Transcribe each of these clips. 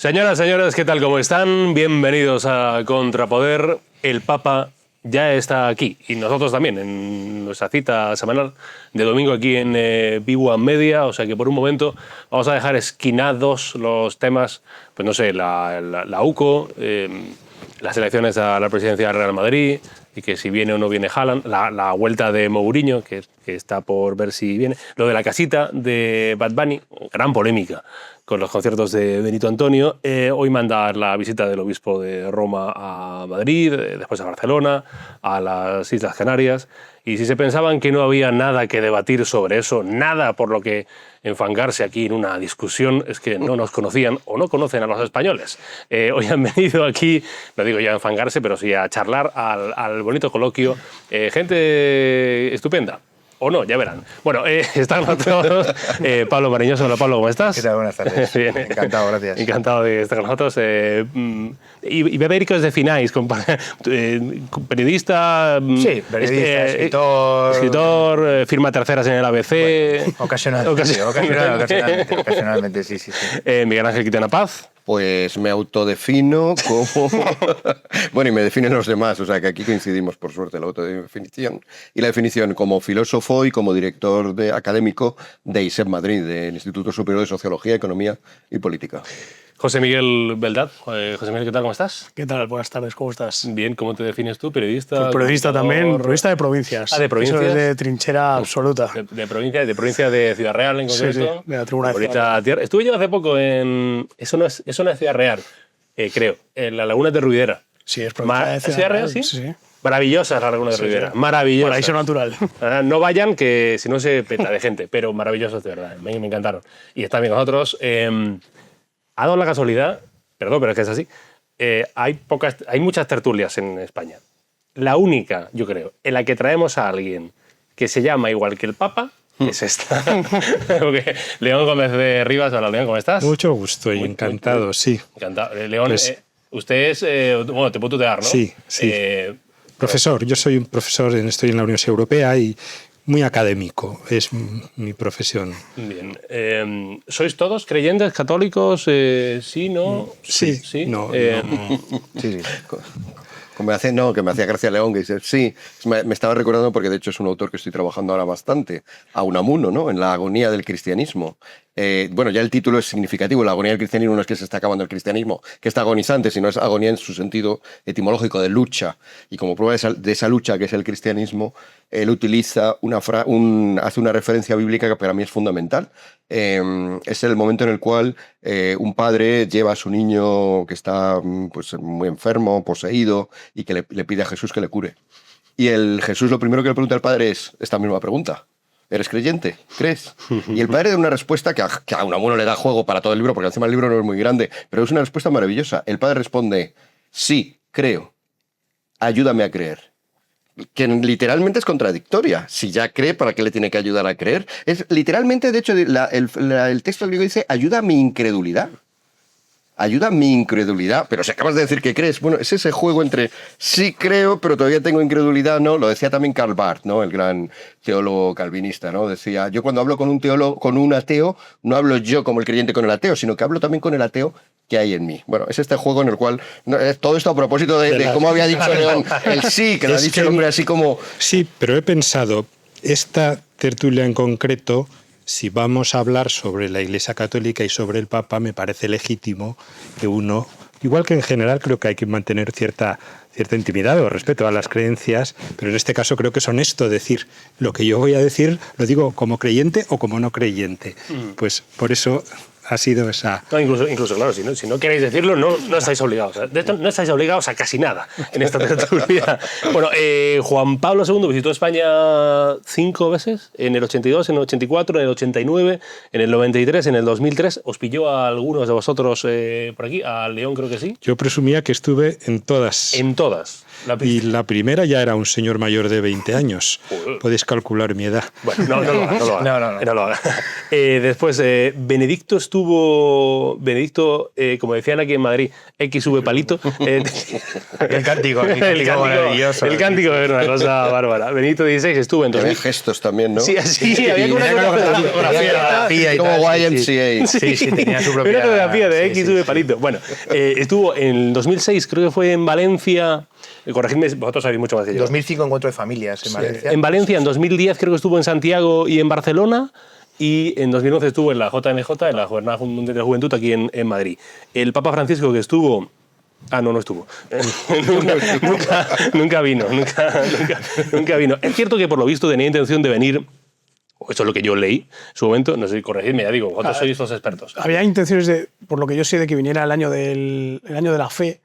Señoras, señores, ¿qué tal? ¿Cómo están? Bienvenidos a Contrapoder. El Papa ya está aquí y nosotros también en nuestra cita semanal de domingo aquí en Vivo a Media. O sea que por un momento vamos a dejar esquinados los temas, pues no sé, la UCO, las elecciones a la presidencia del Real Madrid y que si viene o no viene Haaland, la vuelta de Mourinho, que está por ver si viene, lo de la casita de Bad Bunny, gran polémica con los conciertos de Benito Antonio. Hoy manda la visita del obispo de Roma a Madrid, después a Barcelona, a las Islas Canarias. Y si se pensaban que no había nada que debatir sobre eso, nada por lo que enfangarse aquí en una discusión, es que no nos conocían o no conocen a los españoles. Hoy han venido aquí, no digo ya a enfangarse, pero sí a charlar al bonito coloquio. Gente estupenda. O no, ya verán. Bueno, están nosotros Pablo Mariñoso. Hola, Pablo, ¿cómo estás? ¿Qué tal? Buenas tardes. Bien. Encantado, gracias. Encantado de estar con nosotros. Y Bebéricos de Finais, periodista... Sí, periodista, escritor, firma terceras en el ABC... Bueno, ocasionalmente, sí. Miguel Ángel Quintana Paz. Pues me autodefino como... Bueno, y me definen los demás, o sea que aquí coincidimos, por suerte, la autodefinición. Y la definición como filósofo y como director académico de ISEP Madrid, del Instituto Superior de Sociología, Economía y Política. José Miguel Beldad. José Miguel, ¿qué tal? ¿Cómo estás? ¿Qué tal? Buenas tardes, ¿cómo estás? Bien, ¿cómo te defines tú? ¿Periodista? Pues periodista también, periodista de provincias. Ah, ¿de provincias? Eso es de trinchera absoluta. De provincia de Ciudad Real, en concreto. Sí, de la Tribuna de Ciudad Real. Estuve yo hace poco en... Eso no es Ciudad Real, creo, en la Laguna de Ruidera. Sí, es provincia de Ciudad Real, ¿sí? Sí. Maravillosa la Laguna de Ruidera, maravillosa. Paraíso natural. No vayan, que si no se peta de gente, pero maravillosos de verdad, me encantaron. Y están bien con nosotros. Ha dado la casualidad, perdón, pero es que es así, hay muchas tertulias en España. La única, yo creo, en la que traemos a alguien que se llama igual que el Papa es esta. Porque León Gómez de Rivas. Hola, León, ¿cómo estás? Mucho gusto y encantado, sí. Encantado. León, Pues, usted es... bueno, te puedo tutear, ¿no? Sí. Profesor, yo soy un profesor, estoy en la Universidad Europea y muy académico, es mi profesión. Bien. ¿Sois todos creyentes, católicos? ¿Sí, no? Sí. No. Sí. Que me hacía gracia León, que dice, sí, me estaba recordando porque de hecho es un autor que estoy trabajando ahora bastante, a Unamuno, ¿no? En la agonía del cristianismo. Bueno, ya el título es significativo, la agonía del cristianismo no es que se está acabando el cristianismo, que está agonizante, sino es agonía en su sentido etimológico de lucha. Y como prueba de esa lucha que es el cristianismo, él utiliza hace una referencia bíblica que para mí es fundamental. Es el momento en el cual un padre lleva a su niño que está pues, muy enfermo, poseído, y que le pide a Jesús que le cure. Y Jesús lo primero que le pregunta al padre es esta misma pregunta. ¿Eres creyente? ¿Crees? Y el padre da una respuesta que a Unamuno le da juego para todo el libro, porque encima el libro no es muy grande, pero es una respuesta maravillosa. El padre responde, sí, creo. Ayúdame a creer. Que literalmente es contradictoria. Si ya cree, ¿para qué le tiene que ayudar a creer? Es literalmente, de hecho, el texto griego dice, ayuda a mi incredulidad. Ayuda a mi incredulidad. Pero si acabas de decir que crees, bueno, es ese juego entre sí creo, pero todavía tengo incredulidad, ¿no? Lo decía también Karl Barth, ¿no? El gran teólogo calvinista, ¿no? Decía, yo cuando hablo con un ateo, no hablo yo como el creyente con el ateo, sino que hablo también con el ateo que hay en mí. Bueno, es este juego en el cual... todo esto a propósito de cómo había dicho León, el sí, que lo ha dicho el hombre así como... Sí, pero he pensado, esta tertulia en concreto, si vamos a hablar sobre la Iglesia Católica y sobre el Papa, me parece legítimo que uno, igual que en general creo que hay que mantener cierta intimidad o respeto a las creencias, pero en este caso creo que es honesto decir lo que yo voy a decir, lo digo como creyente o como no creyente. Pues por eso ha sido esa... No, incluso claro, si no queréis decirlo, no estáis obligados. De esto no estáis obligados a casi nada en esta tertulia. Bueno, Juan Pablo II visitó España 5 veces, en el 82, en el 84, en el 89, en el 93, en el 2003. ¿Os pilló a algunos de vosotros por aquí? ¿A León creo que sí? Yo presumía que estuve en todas. En todas. Y la primera ya era un señor mayor de 20 años. Podéis calcular mi edad. Bueno, no lo haga. Después, Benedictus estuvo Benedicto, como decían aquí en Madrid, XV palito. El cántico maravilloso. El cántico era una cosa bárbara. Benedicto XVI estuvo en Había 2000. gestos también, ¿no? Sí, así, había como una coreografía y como tal, YMCA. Sí, tenía su propia... Una coreografía de sí, XV sí. palito. Bueno, estuvo en 2006, creo que fue en Valencia. Corregidme, vosotros sabéis mucho más que yo. 2005 encuentro de familias en Valencia. En Valencia, en 2010 creo que estuvo en Santiago y en Barcelona. Y en 2011 estuvo en la JMJ, en la Jornada Mundial de la Juventud, aquí en Madrid. El Papa Francisco que estuvo... Ah, no estuvo. nunca vino. Es cierto que por lo visto tenía intención de venir, o eso es lo que yo leí en su momento, no sé, corregidme, ya digo, vosotros sois los expertos. Había intenciones, por lo que yo sé, de que viniera el año de la fe,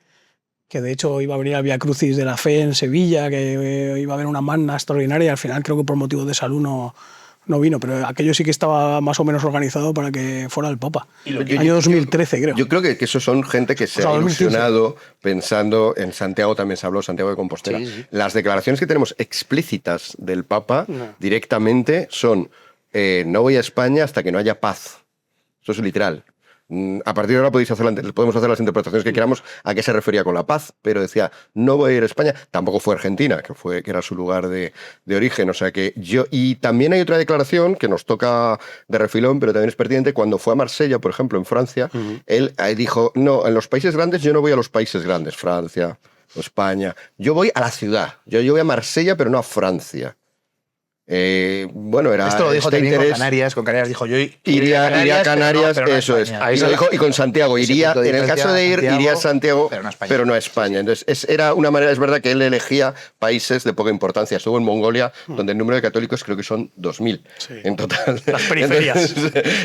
que de hecho iba a venir al Vía Crucis de la Fe en Sevilla, que iba a haber una magna extraordinaria, y al final creo que por motivos de salud no vino, pero aquello sí que estaba más o menos organizado para que fuera el Papa. Año 2013, creo. Yo creo que eso son gente que se ha 2015. ilusionado pensando en Santiago, también se habló, Santiago de Compostela. Sí. Las declaraciones que tenemos explícitas del Papa directamente son no voy a España hasta que no haya paz. Eso es literal. A partir de ahora podemos hacer las interpretaciones que queramos a qué se refería con la paz, pero decía, no voy a ir a España. Tampoco fue a Argentina, que era su lugar de origen. O sea que y también hay otra declaración que nos toca de refilón, pero también es pertinente. Cuando fue a Marsella, por ejemplo, en Francia, él dijo, no, en los países grandes yo no voy a los países grandes, Francia o España. Yo voy a la ciudad. Yo voy a Marsella, pero no a Francia. Bueno, era Esto lo dijo este también con interés. Canarias. Con Canarias dijo, yo Iría a Canarias, pero no a eso es. España. Ahí lo dijo, y con Santiago, Ese iría, punto de en el caso de ir, diferencia, iría a Santiago, pero no a España. España. Entonces, era una manera, es verdad que él elegía países de poca importancia. Estuvo en Mongolia, donde el número de católicos creo que son 2.000 en total. Las periferias.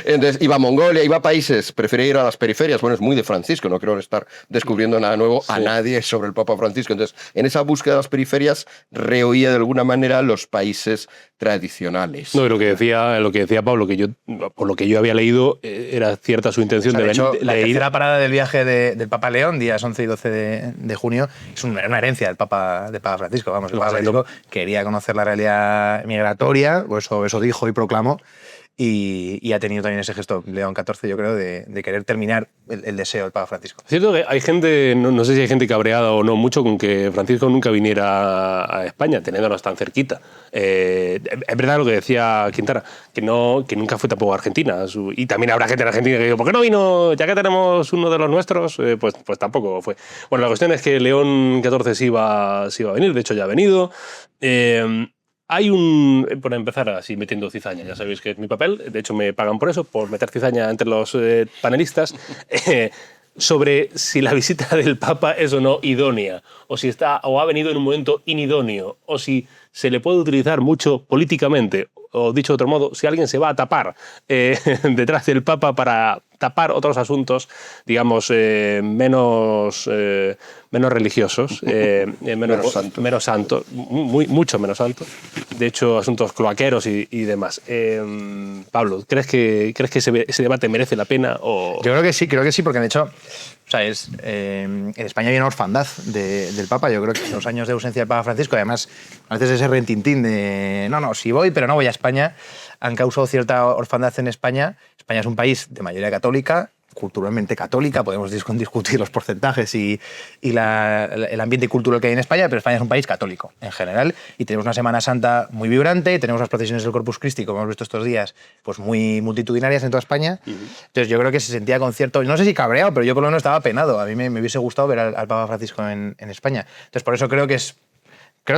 Entonces, iba a Mongolia, iba a países, prefería ir a las periferias. Bueno, es muy de Francisco, no creo estar descubriendo nada nuevo a nadie sobre el Papa Francisco. Entonces, en esa búsqueda de las periferias, reoía de alguna manera los países tradicionales. No, lo que decía Pablo, que yo, por lo que yo había leído, era cierta su intención De hecho, la de ir. tercera parada del viaje del Papa León, días 11 y 12 de junio, es una herencia del Papa Francisco. Vamos, el Papa Francisco quería conocer la realidad migratoria, o eso dijo y proclamó, y ha tenido también ese gesto, León XIV, yo creo, de querer terminar el deseo del Papa Francisco. Es cierto que hay gente, no sé si hay gente cabreada o no mucho con que Francisco nunca viniera a España, teniéndonos tan cerquita. Es verdad lo que decía Quintana, que nunca fue tampoco a Argentina. Y también habrá gente en Argentina que dice, ¿por qué no vino? Ya que tenemos uno de los nuestros, pues tampoco fue. Bueno, la cuestión es que León XIV sí iba a venir, de hecho ya ha venido. Hay por empezar así metiendo cizaña, ya sabéis que es mi papel, de hecho me pagan por eso, por meter cizaña entre los panelistas, sobre si la visita del Papa es o no idónea, o ha venido en un momento inidóneo, o si se le puede utilizar mucho políticamente, o dicho de otro modo, si alguien se va a tapar detrás del Papa para tapar otros asuntos, digamos, menos religiosos, menos santos, mucho menos santos. De hecho, asuntos cloaqueros y demás. Pablo, ¿crees que ese debate merece la pena? O... Yo creo que sí, porque de hecho, o sea, en España hay una orfandad del Papa. Yo creo que los años de ausencia del Papa Francisco, además, a veces ese rentintín de no, sí voy, pero no voy a España, han causado cierta orfandad en España. España es un país de mayoría católica, culturalmente católica, podemos discutir los porcentajes y el ambiente cultural que hay en España, pero España es un país católico en general y tenemos una Semana Santa muy vibrante, tenemos las procesiones del Corpus Christi, como hemos visto estos días, pues muy multitudinarias en toda España. Entonces yo creo que se sentía con cierto, no sé si cabreado, pero yo por lo menos estaba penado. A mí me hubiese gustado ver al Papa Francisco en España. Entonces por eso creo que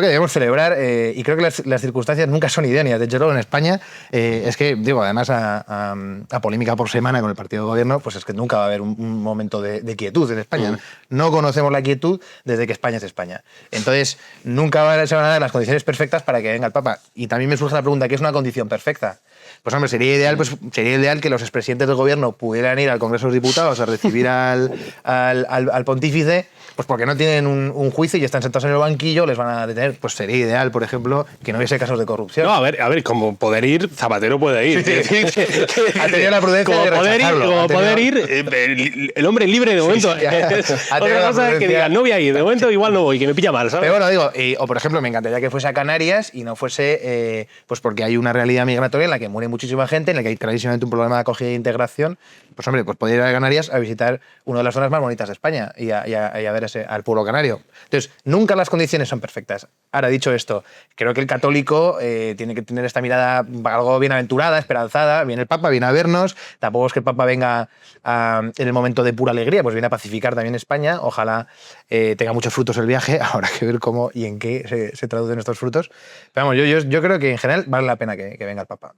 debemos celebrar y creo que las circunstancias nunca son idóneas. De hecho, luego en España es que, digo, además a polémica por semana con el partido de gobierno, pues es que nunca va a haber un momento de quietud en España. No conocemos la quietud desde que España es España. Entonces, nunca se van a dar las condiciones perfectas para que venga el Papa. Y también me surge la pregunta, ¿qué es una condición perfecta? Pues hombre, sería ideal que los expresidentes del gobierno pudieran ir al Congreso de los Diputados a recibir al pontífice, pues porque no tienen un juicio y están sentados en el banquillo, les van a detener. Pues sería ideal, por ejemplo, que no hubiese casos de corrupción. No, a ver, como poder ir, Zapatero puede ir. Ha tenido la prudencia de rechazarlo. Como poder ir, el hombre libre de momento. Sí, ha tenido Otra la cosa es que prudencia. diga, no voy a ir, de momento igual no voy, que me pilla mal, ¿sabes? Pero bueno, digo, o por ejemplo, me encantaría que fuese a Canarias y no fuese, pues porque hay una realidad migratoria en la que muere muchísima gente, en la que hay clarísimamente un problema de acogida e integración pues hombre, pues podría ir a Canarias a visitar una de las zonas más bonitas de España y a ver al pueblo canario. Entonces, nunca las condiciones son perfectas. Ahora, dicho esto, creo que el católico tiene que tener esta mirada algo bienaventurada, esperanzada. Viene el Papa, viene a vernos. Tampoco es que el Papa venga en el momento de pura alegría, pues viene a pacificar también España. Ojalá tenga muchos frutos el viaje. Habrá que ver cómo y en qué se traducen estos frutos. Pero vamos, yo creo que en general vale la pena que venga el Papa.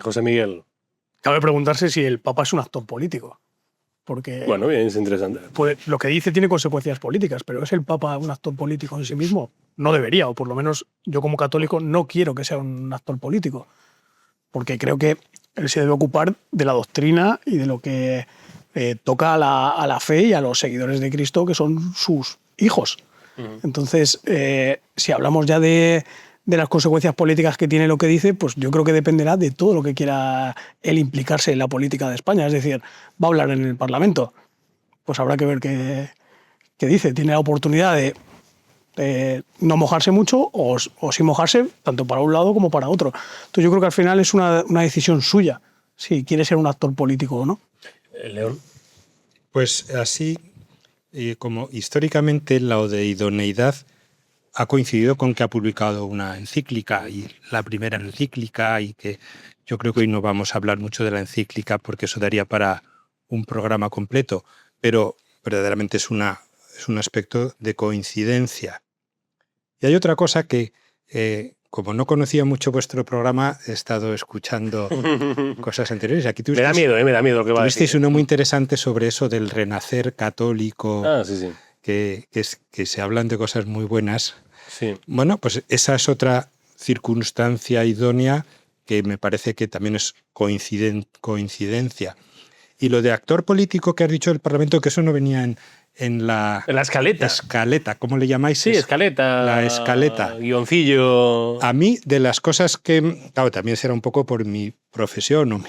José Miguel. Cabe preguntarse si el Papa es un actor político. Porque Bueno, bien, es interesante. lo que dice tiene consecuencias políticas, pero ¿es el Papa un actor político en sí mismo? No debería, o por lo menos yo como católico no quiero que sea un actor político, porque creo que él se debe ocupar de la doctrina y de lo que toca a la fe y a los seguidores de Cristo, que son sus hijos. Entonces, si hablamos ya de las consecuencias políticas que tiene lo que dice, pues yo creo que dependerá de todo lo que quiera él implicarse en la política de España. Es decir, va a hablar en el Parlamento, pues habrá que ver qué dice. Tiene la oportunidad de no mojarse mucho o sí mojarse tanto para un lado como para otro. Entonces yo creo que al final es una decisión suya, si quiere ser un actor político o no. León. Pues así, como históricamente la de idoneidad ha coincidido con que ha publicado una encíclica, y la primera encíclica, y que yo creo que hoy no vamos a hablar mucho de la encíclica porque eso daría para un programa completo, pero verdaderamente es un aspecto de coincidencia. Y hay otra cosa que, como no conocía mucho vuestro programa, he estado escuchando cosas anteriores. Aquí me da miedo lo que va a decir. Tuvisteis uno muy interesante sobre eso del renacer católico, sí. que se hablan de cosas muy buenas. Sí. Bueno, pues esa es otra circunstancia idónea que me parece que también es coincidencia. Y lo de actor político que has dicho del Parlamento, que eso no venía en la escaleta. Escaleta, ¿cómo le llamáis? Sí, escaleta. La escaleta. Guioncillo. A mí, de las cosas que, claro, también será un poco por mi profesión,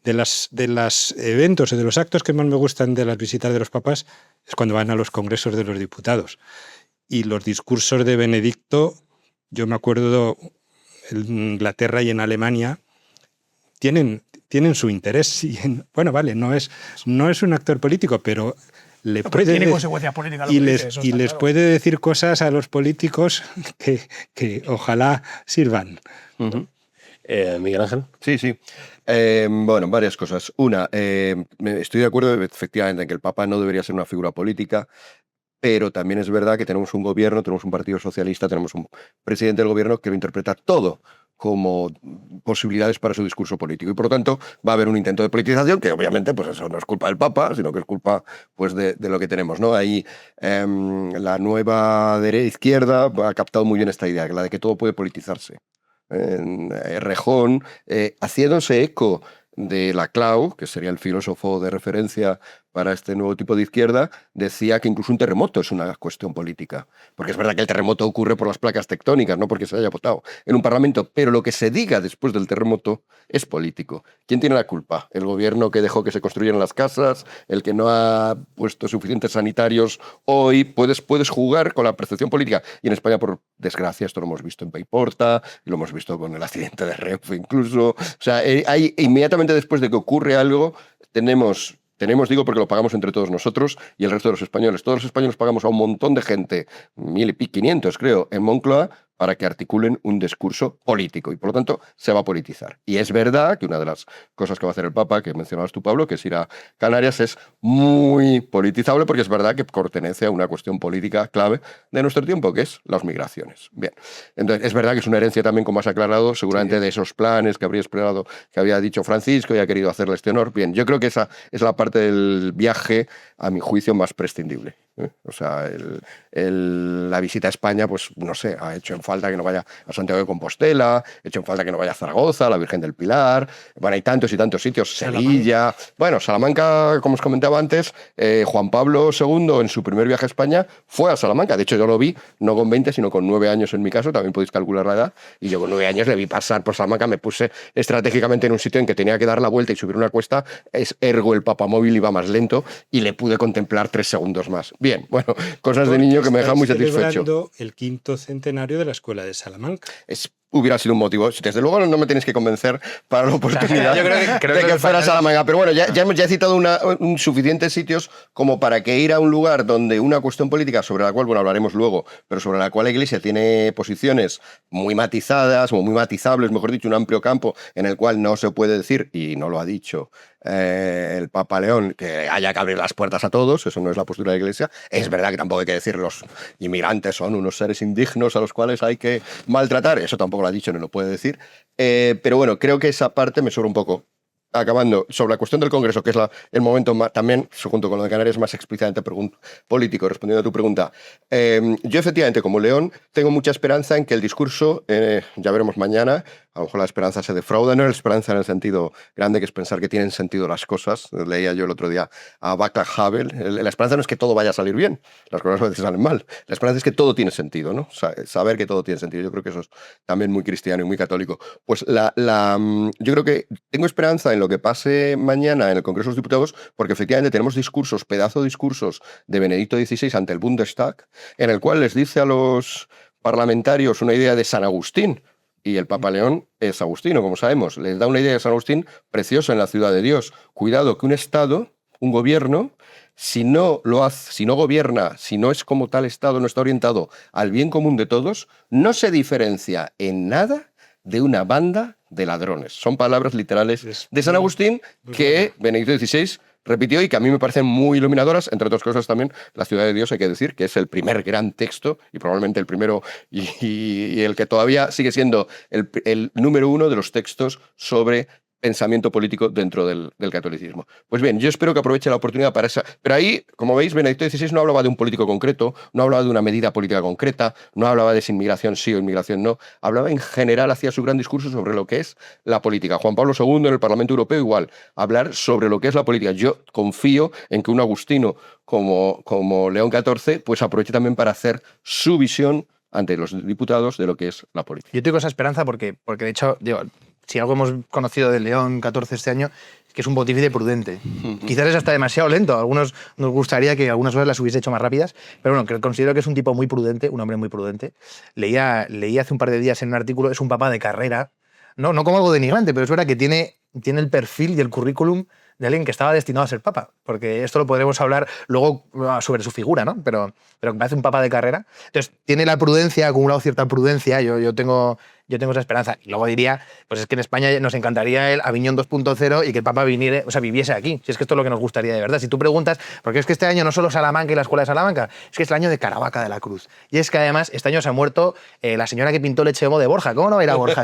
de los eventos o de los actos que más me gustan de las visitas de los papas es cuando van a los congresos de los diputados. Y los discursos de Benedicto, yo me acuerdo en Inglaterra y en Alemania, tienen su interés. Bueno, vale, no es un actor político, pero le puede tiene consecuencias políticas. Les puede decir cosas a los políticos que ojalá sirvan. Miguel Ángel. Sí. Bueno, varias cosas. Una, estoy de acuerdo efectivamente en que el Papa no debería ser una figura política, pero también es verdad que tenemos un gobierno, tenemos un partido socialista, tenemos un presidente del gobierno que lo interpreta todo como posibilidades para su discurso político. Y por lo tanto va a haber un intento de politización, que obviamente pues eso no es culpa del Papa, sino que es culpa pues, de lo que tenemos, ¿no? Ahí la nueva izquierda ha captado muy bien esta idea, la de que todo puede politizarse. Rejón, haciéndose eco de Laclau, que sería el filósofo de referencia para este nuevo tipo de izquierda, decía que incluso un terremoto es una cuestión política. Porque es verdad que el terremoto ocurre por las placas tectónicas, no porque se haya votado en un parlamento, pero lo que se diga después del terremoto es político. ¿Quién tiene la culpa? ¿El gobierno que dejó que se construyeran las casas? ¿El que no ha puesto suficientes sanitarios? Hoy puedes jugar con la percepción política. Y en España, por desgracia, esto lo hemos visto en Paiporta, lo hemos visto con el accidente de Renfe incluso. O sea, hay, inmediatamente después de que ocurre algo, tenemos, digo, porque lo pagamos entre todos nosotros y el resto de los españoles. Todos los españoles pagamos a un montón de gente, 1.500 creo, en Moncloa, para que articulen un discurso político y por lo tanto se va a politizar. Y es verdad que una de las cosas que va a hacer el Papa, que mencionabas tú, Pablo, que es ir a Canarias, es muy politizable porque es verdad que pertenece a una cuestión política clave de nuestro tiempo, que es las migraciones. Bien, entonces es verdad que es una herencia también, como has aclarado, seguramente de esos planes que habría explorado, que había dicho Francisco y ha querido hacerle este honor. Bien, yo creo que esa es la parte del viaje, a mi juicio, más prescindible. O sea, la visita a España, pues no sé, ha hecho en falta que no vaya a Santiago de Compostela, ha hecho en falta que no vaya a Zaragoza, a la Virgen del Pilar. Bueno, hay tantos y tantos sitios, Sevilla. Bueno, Salamanca, como os comentaba antes, Juan Pablo II en su primer viaje a España fue a Salamanca. De hecho, yo lo vi no con 20, sino con 9 años en mi caso, también podéis calcular la edad. Y yo con 9 años le vi pasar por Salamanca, me puse estratégicamente en un sitio en que tenía que dar la vuelta y subir una cuesta, ergo el papamóvil iba más lento y le pude contemplar 3 segundos más. Bien, bueno, cosas de niño que me dejan muy satisfecho. El 5º centenario de la Escuela de Salamanca. hubiera sido un motivo. Desde luego no me tenéis que convencer para la oportunidad yo creo de que fuera Salamanca. Pero bueno, ya he citado suficientes sitios como para que ir a un lugar donde una cuestión política, sobre la cual, bueno, hablaremos luego, pero sobre la cual la Iglesia tiene posiciones muy matizadas, o muy matizables, mejor dicho, un amplio campo en el cual no se puede decir, y no lo ha dicho el Papa León, que haya que abrir las puertas a todos. Eso no es la postura de la Iglesia. Es verdad que tampoco hay que decir los inmigrantes son unos seres indignos a los cuales hay que maltratar. Eso tampoco lo ha dicho, no lo puede decir. Pero bueno, creo que esa parte me sobra un poco. Acabando, sobre la cuestión del Congreso, que es el momento también, junto con lo de Canarias, más explícitamente político, respondiendo a tu pregunta. Yo efectivamente, como León, tengo mucha esperanza en que el discurso, ya veremos mañana, a lo mejor la esperanza se defrauda, no es esperanza en el sentido grande, que es pensar que tienen sentido las cosas. Leía yo el otro día a Václav Havel. La esperanza no es que todo vaya a salir bien, las cosas a veces salen mal. La esperanza es que todo tiene sentido, ¿no? Saber que todo tiene sentido. Yo creo que eso es también muy cristiano y muy católico. Pues yo creo que tengo esperanza en lo que pase mañana en el Congreso de los Diputados, porque efectivamente tenemos discursos, pedazo de discursos de Benedicto XVI ante el Bundestag, en el cual les dice a los parlamentarios una idea de San Agustín. Y el Papa León es agustino, como sabemos. Les da una idea de San Agustín preciosa en la ciudad de Dios. Cuidado que un Estado, un gobierno, si no gobierna, si no es como tal Estado, no está orientado al bien común de todos, no se diferencia en nada de una banda de ladrones. Son palabras literales de San Agustín que Benedicto XVI repitió y que a mí me parecen muy iluminadoras. Entre otras cosas también, La ciudad de Dios, hay que decir, que es el primer gran texto y probablemente el primero y el que todavía sigue siendo el número uno de los textos sobre pensamiento político dentro del catolicismo. Pues bien, yo espero que aproveche la oportunidad para esa... Pero ahí, como veis, Benedicto XVI no hablaba de un político concreto, no hablaba de una medida política concreta, no hablaba de si inmigración sí o inmigración no, hablaba en general, hacía su gran discurso sobre lo que es la política. Juan Pablo II en el Parlamento Europeo igual, hablar sobre lo que es la política. Yo confío en que un agustino como León XIV pues aproveche también para hacer su visión ante los diputados de lo que es la política. Yo tengo esa esperanza porque de hecho, digo, si algo hemos conocido de León XIV este año, es que es un pontífice prudente. Quizás es hasta demasiado lento. A algunos nos gustaría que algunas cosas las hubiese hecho más rápidas, pero bueno, considero que es un tipo muy prudente, un hombre muy prudente. Leí hace un par de días en un artículo, es un papa de carrera, no como algo denigrante, pero es verdad que tiene el perfil y el currículum de alguien que estaba destinado a ser papa, porque esto lo podremos hablar luego sobre su figura, ¿no? Pero me parece un papa de carrera. Entonces, tiene la prudencia, ha acumulado cierta prudencia, yo tengo esa esperanza. Y luego diría, pues es que en España nos encantaría el Aviñón 2.0 y que el Papa viviese aquí. Si es que esto es lo que nos gustaría de verdad. Si tú preguntas, porque es que este año no solo Salamanca y la Escuela de Salamanca, es que es el año de Caravaca de la Cruz. Y es que además este año se ha muerto la señora que pintó Leche Homo de Borja. ¿Cómo no era Borja?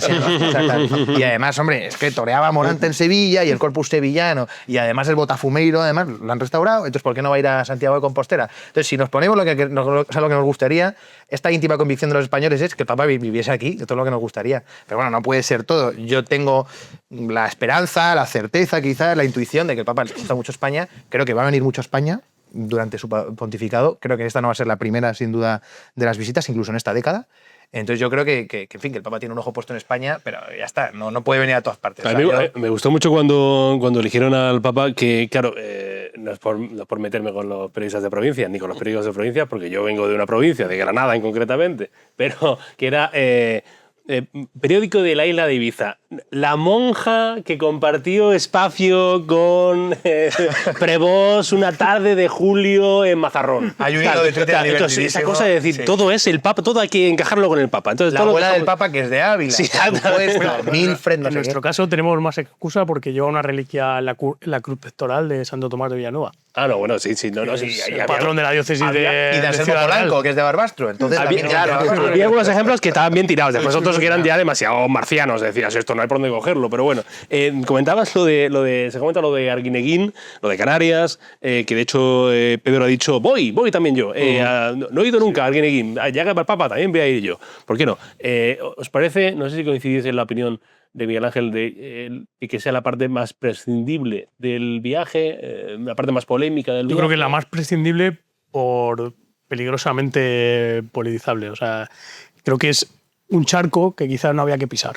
Y además, hombre, es que toreaba a Morante en Sevilla y el Corpus Sevillano y además el Botafumeiro, además lo han restaurado. Entonces, ¿por qué no va a ir a Santiago de Compostela? Entonces, si nos ponemos lo que nos gustaría, esta íntima convicción de los españoles es que el Papa viviese aquí, esto es lo que nos gustaría. Pero bueno, no puede ser todo. Yo tengo la esperanza, la certeza, quizás, la intuición de que el Papa le gusta mucho España. Creo que va a venir mucho a España durante su pontificado. Creo que esta no va a ser la primera, sin duda, de las visitas, incluso en esta década. Entonces yo creo que en fin, que el Papa tiene un ojo puesto en España, pero ya está, no puede venir a todas partes. A mí me gustó mucho cuando eligieron al Papa, que claro, no es por meterme con los periodistas de provincia, ni con los periódicos de provincia, porque yo vengo de una provincia, de Granada en concretamente, pero que era... periódico de la isla de Ibiza. La monja que compartió espacio con Prevost una tarde de julio en Mazarrón. Hay un hilo de Twitter entonces, esa cosa de decir, todo es el Papa, todo hay que encajarlo con el Papa. Entonces, la abuela del Papa, que es de Ávila. Sí, Milfred, en nuestro caso tenemos más excusa porque lleva una reliquia en la cruz pectoral de Santo Tomás de Villanueva. Ah, no, bueno, sí. El patrón de la diócesis de y de Anselmo Polanco, que es de Barbastro. Entonces, había algunos ejemplos que estaban bien tirados. Después otros que eran ya demasiado marcianos. Decías, esto no hay por dónde cogerlo. Pero bueno, comentabas se comenta lo de Arguineguín, lo de Canarias, que de hecho Pedro ha dicho, voy también yo. No he ido nunca a Arguineguín. Ya que va el Papa también voy a ir yo. ¿Por qué no? ¿Os parece, no sé si coincidís en la opinión de Miguel Ángel, de que sea la parte más prescindible del viaje, la parte más polémica del viaje? Yo creo que es la más prescindible por peligrosamente politizable. O sea, creo que es un charco que quizás no había que pisar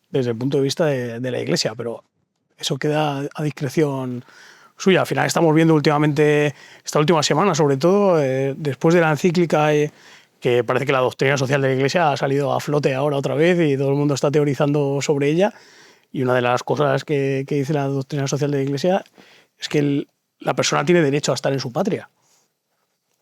desde el punto de vista de la Iglesia, pero eso queda a discreción suya. Al final estamos viendo últimamente, esta última semana sobre todo, después de la encíclica que parece que la doctrina social de la Iglesia ha salido a flote ahora otra vez y todo el mundo está teorizando sobre ella. Y una de las cosas que dice la doctrina social de la Iglesia es que la persona tiene derecho a estar en su patria.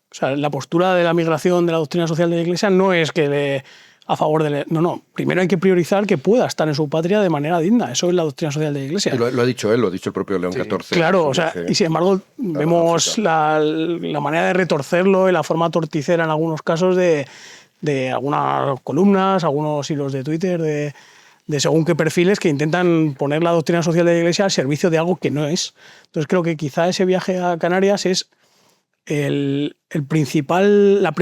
O sea, la postura de la migración de la doctrina social de la Iglesia no es que a favor de... No. Primero hay que priorizar que pueda estar en su patria de manera digna. Eso es la doctrina social de la Iglesia. Y lo ha dicho él, lo ha dicho el propio León XIV. Claro, o sea, y sin embargo vemos la manera de retorcerlo y la forma torticera en algunos casos de algunas columnas, algunos hilos de Twitter, de según qué perfiles que intentan poner la doctrina social de la Iglesia al servicio de algo que no es. Entonces creo que quizá ese viaje a Canarias es el principal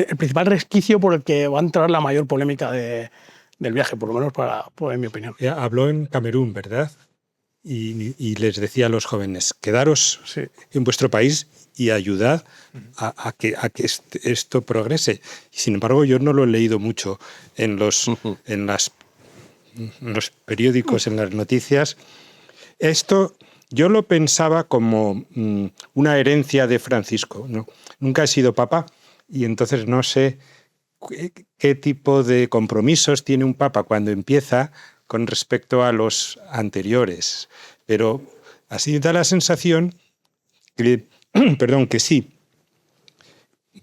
resquicio por el que va a entrar la mayor polémica del viaje, por lo menos en mi opinión. Habló en Camerún, ¿verdad? Y les decía a los jóvenes, quedaros en vuestro país y ayudad a que esto progrese. Y sin embargo, yo no lo he leído mucho en los periódicos, en las noticias. Esto yo lo pensaba como una herencia de Francisco, ¿no? Nunca he sido papa y entonces no sé qué tipo de compromisos tiene un papa cuando empieza con respecto a los anteriores. Pero así da la sensación que, que sí,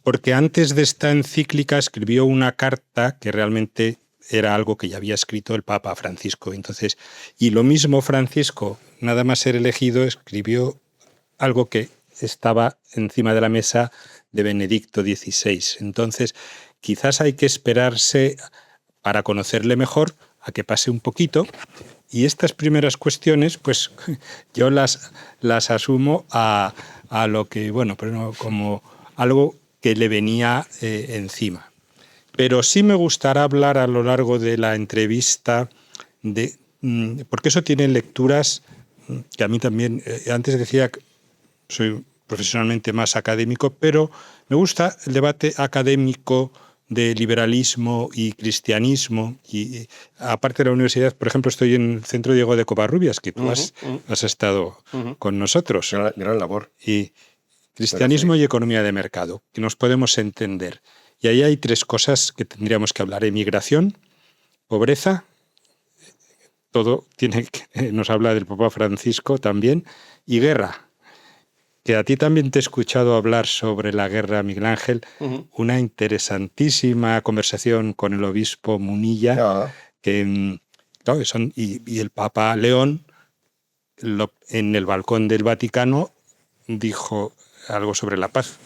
porque antes de esta encíclica escribió una carta que realmente era algo que ya había escrito el Papa Francisco. Entonces, y lo mismo Francisco, nada más ser elegido, escribió algo que estaba encima de la mesa de Benedicto XVI. Entonces, quizás hay que esperarse para conocerle mejor a que pase un poquito. Y estas primeras cuestiones, pues yo las asumo a lo que, pero no, como algo que le venía encima. Pero sí me gustará hablar a lo largo de la entrevista porque eso tiene lecturas que a mí también, antes decía que soy profesionalmente más académico, pero me gusta el debate académico de liberalismo y cristianismo. Y aparte de la universidad, por ejemplo, estoy en el Centro Diego de Covarrubias, que tú has estado con nosotros. Gran labor. Y cristianismo y economía de mercado, que nos podemos entender. Y ahí hay tres cosas que tendríamos que hablar. Emigración, pobreza, todo nos habla del Papa Francisco también, y guerra. Que a ti también te he escuchado hablar sobre la guerra, Miguel Ángel, una interesantísima conversación con el obispo Munilla, que y el Papa León, en el balcón del Vaticano, dijo algo sobre la paz.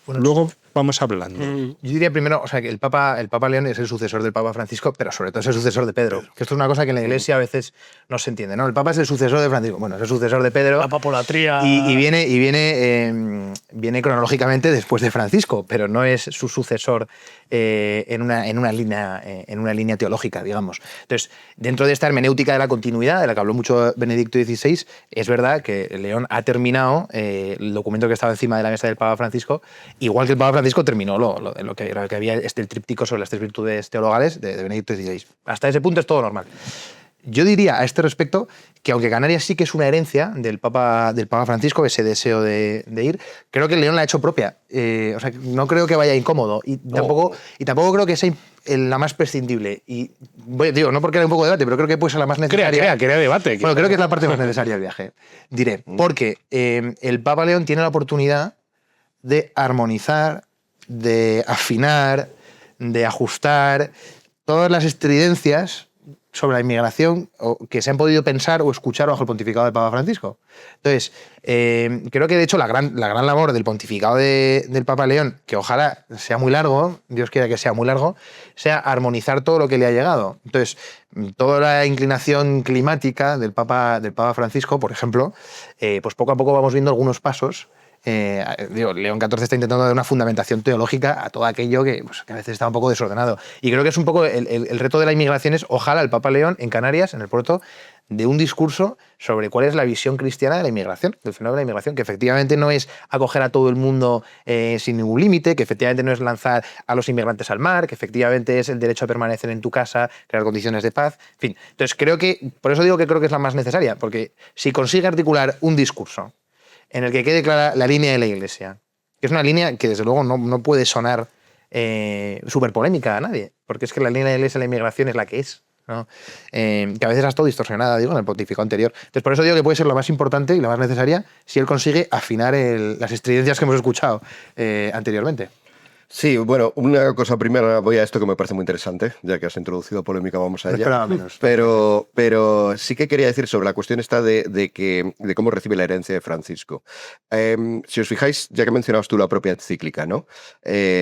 Luego vamos hablando. Yo diría primero, que el Papa León es el sucesor del Papa Francisco, pero sobre todo es el sucesor de Pedro. Que esto es una cosa que en la Iglesia a veces no se entiende, ¿no? El Papa es el sucesor de Francisco, es el sucesor de Pedro. La papolatría. Y viene cronológicamente después de Francisco, pero no es su sucesor en una línea teológica, digamos. Entonces, dentro de esta hermenéutica de la continuidad, de la que habló mucho Benedicto XVI, es verdad que León ha terminado el documento que estaba encima de la mesa del Papa Francisco, igual que el Papa Francisco terminó lo que había el tríptico sobre las tres virtudes teologales de Benedicto XVI. Hasta ese punto es todo normal. Yo diría a este respecto que aunque Canarias sí que es una herencia del Papa Francisco, ese deseo de ir, creo que León la ha hecho propia. No creo que vaya incómodo y tampoco creo que sea la más prescindible. Y digo, no porque haya un poco de debate, pero creo que puede ser la más necesaria. Crea debate. Bueno, creo que es la parte más necesaria del viaje. Diré, porque el Papa León tiene la oportunidad de armonizar, de afinar, de ajustar todas las estridencias sobre la inmigración que se han podido pensar o escuchar bajo el pontificado del Papa Francisco. Entonces, creo que de hecho la gran labor del pontificado del Papa León, que ojalá sea muy largo, Dios quiera que sea muy largo, sea armonizar todo lo que le ha llegado. Entonces, toda la inclinación climática del Papa Francisco, por ejemplo, pues poco a poco vamos viendo algunos pasos. León XIV está intentando dar una fundamentación teológica a todo aquello que a veces está un poco desordenado. Y creo que es un poco el reto de la inmigración es, ojalá el Papa León en Canarias, en el puerto, de un discurso sobre cuál es la visión cristiana de la inmigración, del fenómeno de la inmigración, que efectivamente no es acoger a todo el mundo sin ningún límite, que efectivamente no es lanzar a los inmigrantes al mar, que efectivamente es el derecho a permanecer en tu casa, crear condiciones de paz, en fin. Entonces por eso digo que creo que es la más necesaria, porque si consigue articular un discurso en el que quede clara la línea de la Iglesia, que es una línea que desde luego no puede sonar súper polémica a nadie, porque es que la línea de la Iglesia de la inmigración es la que es, ¿no? Que a veces ha estado distorsionada, digo, en el pontificado anterior. Entonces, por eso digo que puede ser lo más importante y lo más necesaria si él consigue afinar las estridencias que hemos escuchado anteriormente. Sí, bueno, una cosa primera, voy a esto que me parece muy interesante, ya que has introducido polémica, vamos a No ella. esperaba menos. Pero sí que quería decir sobre la cuestión esta de cómo recibe la herencia de Francisco. Si os fijáis, ya que mencionabas tú la propia encíclica, ¿no?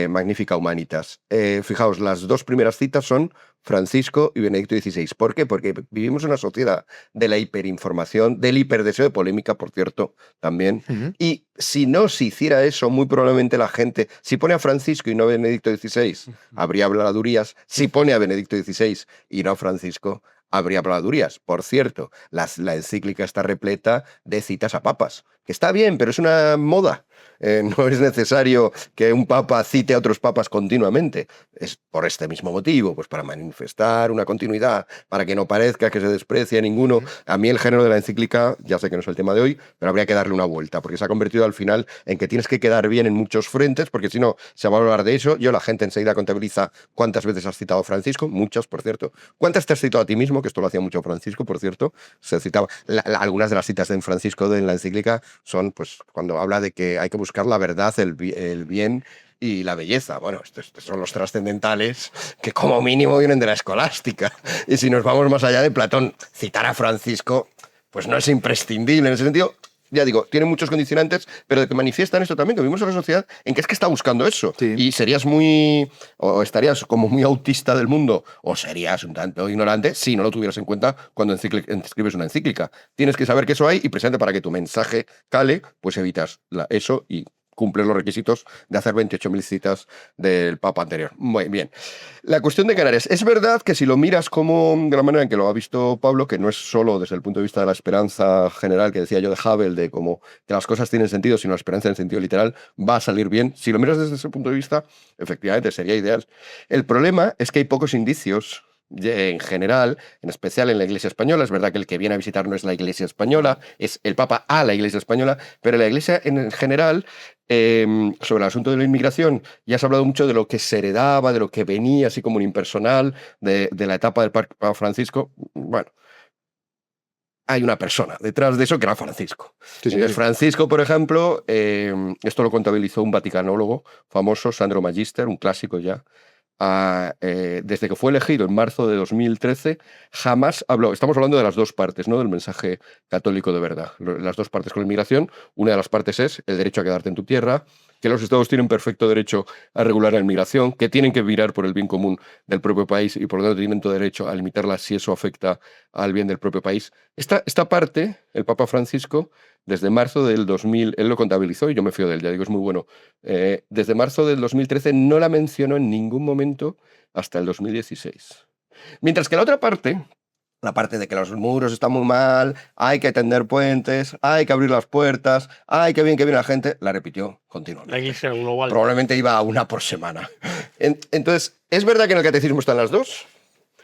Magnifica Humanitas. Fijaos, las dos primeras citas son Francisco y Benedicto XVI. ¿Por qué? Porque vivimos en una sociedad de la hiperinformación, del hiperdeseo de polémica, por cierto, también. Y si no se hiciera eso, muy probablemente la gente, si pone a Francisco y no a Benedicto XVI, habría habladurías. Si pone a Benedicto XVI y no a Francisco, habría habladurías. Por cierto, la encíclica está repleta de citas a papas, que está bien, pero es una moda. No es necesario que un papa cite a otros papas continuamente. Es por este mismo motivo, pues para manifestar una continuidad, para que no parezca que se desprecia a ninguno. A mí el género de la encíclica, ya sé que no es el tema de hoy, pero habría que darle una vuelta, porque se ha convertido al final en que tienes que quedar bien en muchos frentes, porque si no, se va a hablar de eso. La gente enseguida contabiliza cuántas veces has citado a Francisco, muchas, por cierto. ¿Cuántas te has citado a ti mismo? Que esto lo hacía mucho Francisco, por cierto. Se citaba. Algunas de las citas de Francisco en la encíclica son, pues, cuando habla de que hay que buscar la verdad, el bien y la belleza. Bueno, estos son los trascendentales que como mínimo vienen de la escolástica. Y si nos vamos más allá de Platón, citar a Francisco pues no es imprescindible en ese sentido. Ya digo, tiene muchos condicionantes, pero de que manifiestan esto también, que vivimos en una sociedad en que es que está buscando eso. Sí. Y serías o estarías como muy autista del mundo, o serías un tanto ignorante si no lo tuvieras en cuenta cuando escribes una encíclica. Tienes que saber que eso hay y precisamente para que tu mensaje cale, pues evitas eso y cumples los requisitos de hacer 28.000 citas del Papa anterior. Muy bien. La cuestión de Canarias. Es verdad que si lo miras como de la manera en que lo ha visto Pablo, que no es solo desde el punto de vista de la esperanza general que decía yo de Hubble, de cómo que las cosas tienen sentido, sino la esperanza en sentido literal, va a salir bien. Si lo miras desde ese punto de vista, efectivamente sería ideal. El problema es que hay pocos indicios en general, en especial en la Iglesia española. Es verdad que el que viene a visitar no es la Iglesia española, es el Papa a la Iglesia española, pero la Iglesia en general, sobre el asunto de la inmigración, ya se ha hablado mucho de lo que se heredaba, de lo que venía así como un impersonal, de la etapa del Papa Francisco. Bueno, hay una persona detrás de eso que era Francisco. Sí, sí, Entonces, sí. Francisco, por ejemplo, esto lo contabilizó un vaticanólogo famoso, Sandro Magister, un clásico ya. Desde que fue elegido en marzo de 2013, jamás habló. Estamos hablando de las dos partes, ¿no? Del mensaje católico de verdad. Las dos partes con la inmigración. Una de las partes es el derecho a quedarte en tu tierra, que los estados tienen perfecto derecho a regular la inmigración, que tienen que mirar por el bien común del propio país y por lo tanto tienen todo derecho a limitarla si eso afecta al bien del propio país. Esta parte, el Papa Francisco, desde marzo del 2000, él lo contabilizó y yo me fío de él, ya digo, es muy bueno. Desde marzo del 2013 no la mencionó en ningún momento hasta el 2016. Mientras que la otra parte, la parte de que los muros están muy mal, hay que tender puentes, hay que abrir las puertas, hay que viene la gente, la repitió continuamente. La iglesia global. Probablemente iba a una por semana. Entonces, ¿es verdad que en el catecismo están las dos?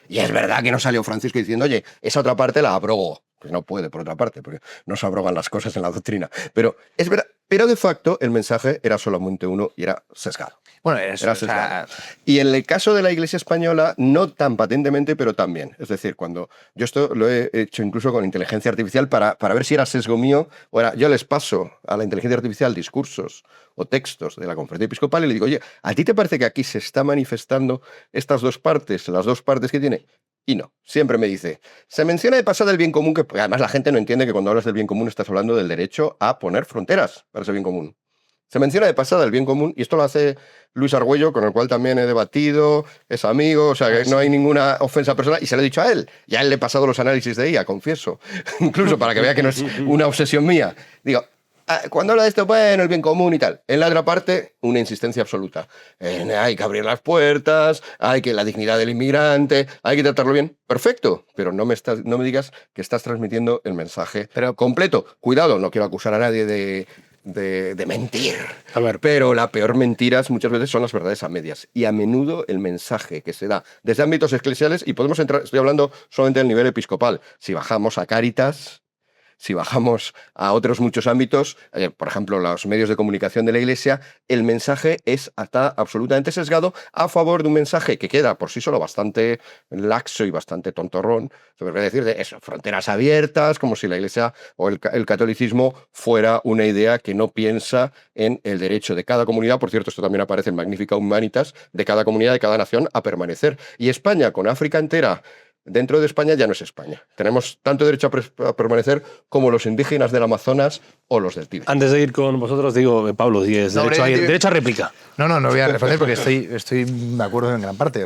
Y es verdad que no salió Francisco diciendo, oye, esa otra parte la abrogo. Pues no puede, por otra parte, porque no se abrogan las cosas en la doctrina. Pero es verdad, pero de facto el mensaje era solamente uno y era sesgado. Bueno, Era sesgado. Y en el caso de la Iglesia española, no tan patentemente, pero también. Es decir, cuando yo esto lo he hecho incluso con inteligencia artificial para ver si era sesgo mío o era, yo les paso a la inteligencia artificial discursos o textos de la conferencia episcopal y le digo, oye, ¿a ti te parece que aquí se está manifestando estas dos partes, las dos partes que tiene? Y no, siempre me dice, se menciona de pasada el bien común, que además la gente no entiende que cuando hablas del bien común estás hablando del derecho a poner fronteras para ese bien común. Se menciona de pasada el bien común, y esto lo hace Luis Argüello, con el cual también he debatido, es amigo, o sea, que no hay ninguna ofensa personal, y se lo he dicho a él. Ya él le he pasado los análisis de ella, confieso, incluso para que vea que no es una obsesión mía. Digo, cuando habla de esto, bueno, el bien común y tal. En la otra parte, una insistencia absoluta. Hay que abrir las puertas, hay que la dignidad del inmigrante, hay que tratarlo bien. Perfecto, pero no me digas que estás transmitiendo el mensaje completo. Cuidado, no quiero acusar a nadie de mentir. A ver, Pero la peor mentira muchas veces son las verdades a medias. Y a menudo el mensaje que se da desde ámbitos eclesiales, y podemos entrar, estoy hablando solamente del nivel episcopal. Si bajamos a Cáritas, si bajamos a otros muchos ámbitos, por ejemplo, los medios de comunicación de la Iglesia, el mensaje está absolutamente sesgado a favor de un mensaje que queda por sí solo bastante laxo y bastante tontorrón, sobre decir de eso, fronteras abiertas, como si la Iglesia o el catolicismo fuera una idea que no piensa en el derecho de cada comunidad. Por cierto, esto también aparece en Magnifica Humanitas, de cada comunidad, de cada nación, a permanecer. Y España, con África entera dentro de España, ya no es España. Tenemos tanto derecho a permanecer como los indígenas del Amazonas o los del Tíbet. Antes de ir con vosotros, digo, Pablo, tienes derecho a réplica. No voy a responder porque estoy de acuerdo en gran parte.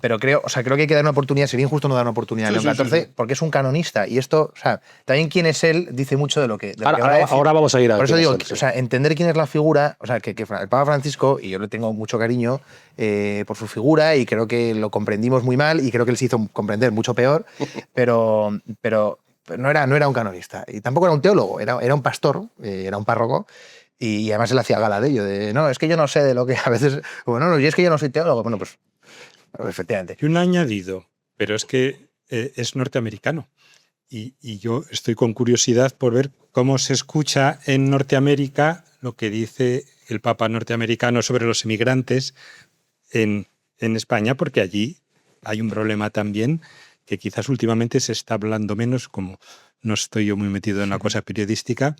Pero creo que hay que dar una oportunidad. Sería injusto no dar una oportunidad a León XIV porque es un canonista. Y esto, también quién es él dice mucho de lo que. Ahora vamos a ir a. Por eso digo, entender quién es la figura, que el Papa Francisco, y yo le tengo mucho cariño por su figura, y creo que lo comprendimos muy mal, y creo que él se hizo comprender mucho peor, pero no era un canonista. Y tampoco era un teólogo, era un pastor, era un párroco. Y además él hacía gala de ello, no, es que yo no sé de lo que a veces... Bueno, y es que yo no soy teólogo. Bueno, pues efectivamente. Y un añadido, pero es que es norteamericano. Y yo estoy con curiosidad por ver cómo se escucha en Norteamérica lo que dice el Papa norteamericano sobre los emigrantes en España, porque allí hay un problema también que quizás últimamente se está hablando menos, como no estoy yo muy metido en la cosa periodística,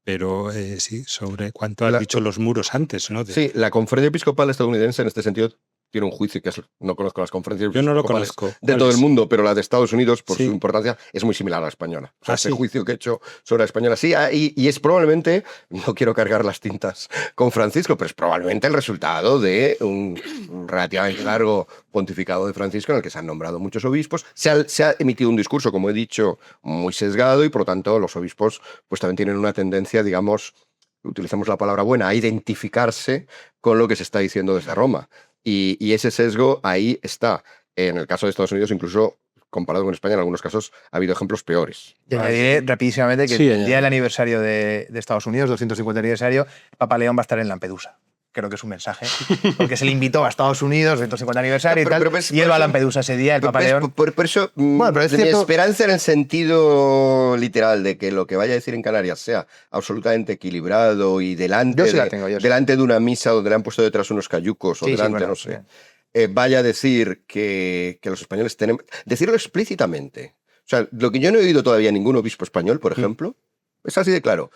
pero sí, sobre cuánto has dicho los muros antes, ¿no? Sí, la Conferencia Episcopal estadounidense en este sentido tiene un juicio no conozco las conferencias yo no lo conozco de todo el mundo, pero la de Estados Unidos, por su importancia, es muy similar a la española. O sea, ese juicio que he hecho sobre la española, sí, y es probablemente, no quiero cargar las tintas con Francisco, pero es probablemente el resultado de un relativamente largo pontificado de Francisco en el que se han nombrado muchos obispos. Se ha emitido un discurso, como he dicho, muy sesgado, y por lo tanto los obispos pues también tienen una tendencia, digamos, utilizamos la palabra buena, a identificarse con lo que se está diciendo desde Roma. Y ese sesgo ahí está. En el caso de Estados Unidos, incluso comparado con España, en algunos casos ha habido ejemplos peores. Y añadiré rapidísimamente que el día del aniversario de Estados Unidos, 250 aniversario, el Papa León va a estar en Lampedusa. Creo que es un mensaje, porque se le invitó a Estados Unidos, 250 aniversario y él va a Lampedusa ese día, el Papa León. Por eso, mi esperanza en el sentido literal de que lo que vaya a decir en Canarias sea absolutamente equilibrado y delante de una misa donde le han puesto detrás unos cayucos o no sé, vaya a decir que los españoles tenemos... Decirlo explícitamente. O sea, lo que yo no he oído todavía ningún obispo español, por ejemplo, es así de claro.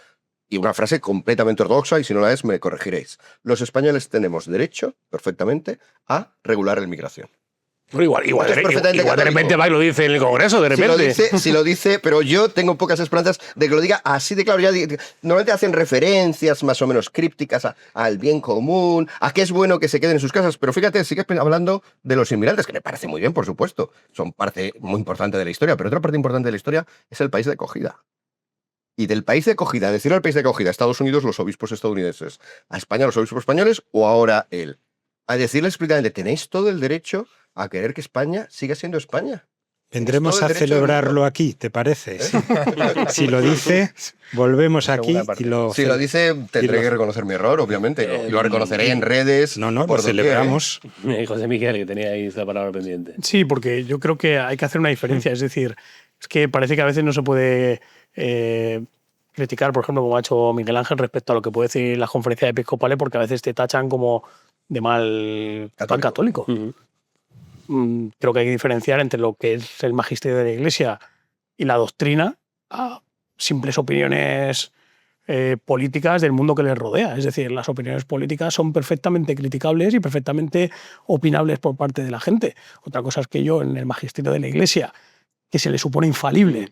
Y una frase completamente ortodoxa, y si no la es, me corregiréis. Los españoles tenemos derecho, perfectamente, a regular la inmigración. Pero igual de repente va y lo dice en el Congreso, de repente. Si lo dice, pero yo tengo pocas esperanzas de que lo diga así de claro. Normalmente hacen referencias más o menos crípticas al bien común, a que es bueno que se queden en sus casas, pero fíjate, sigues hablando de los inmigrantes, que me parece muy bien, por supuesto. Son parte muy importante de la historia, pero otra parte importante de la historia es el país de acogida. Y del país de acogida, decir al país de acogida, a Estados Unidos los obispos estadounidenses, a España los obispos españoles, o ahora él, a decirle explícitamente, tenéis todo el derecho a querer que España siga siendo España. Vendremos a celebrarlo aquí, ¿te parece? ¿Sí? Si lo dice, volvemos aquí y lo... Si lo dice, tendré que reconocer mi error, obviamente. Y lo reconoceré en redes. No, lo celebramos. José Miguel, que tenía ahí esa palabra pendiente. Sí, porque yo creo que hay que hacer una diferencia. Es decir, es que parece que a veces no se puede criticar, por ejemplo, como ha hecho Miguel Ángel, respecto a lo que puede decir las conferencias episcopales, porque a veces te tachan como de mal católico. Creo que hay que diferenciar entre lo que es el magisterio de la Iglesia y la doctrina a simples opiniones políticas del mundo que les rodea. Es decir, las opiniones políticas son perfectamente criticables y perfectamente opinables por parte de la gente. Otra cosa es que yo, en el magisterio de la Iglesia, que se le supone infalible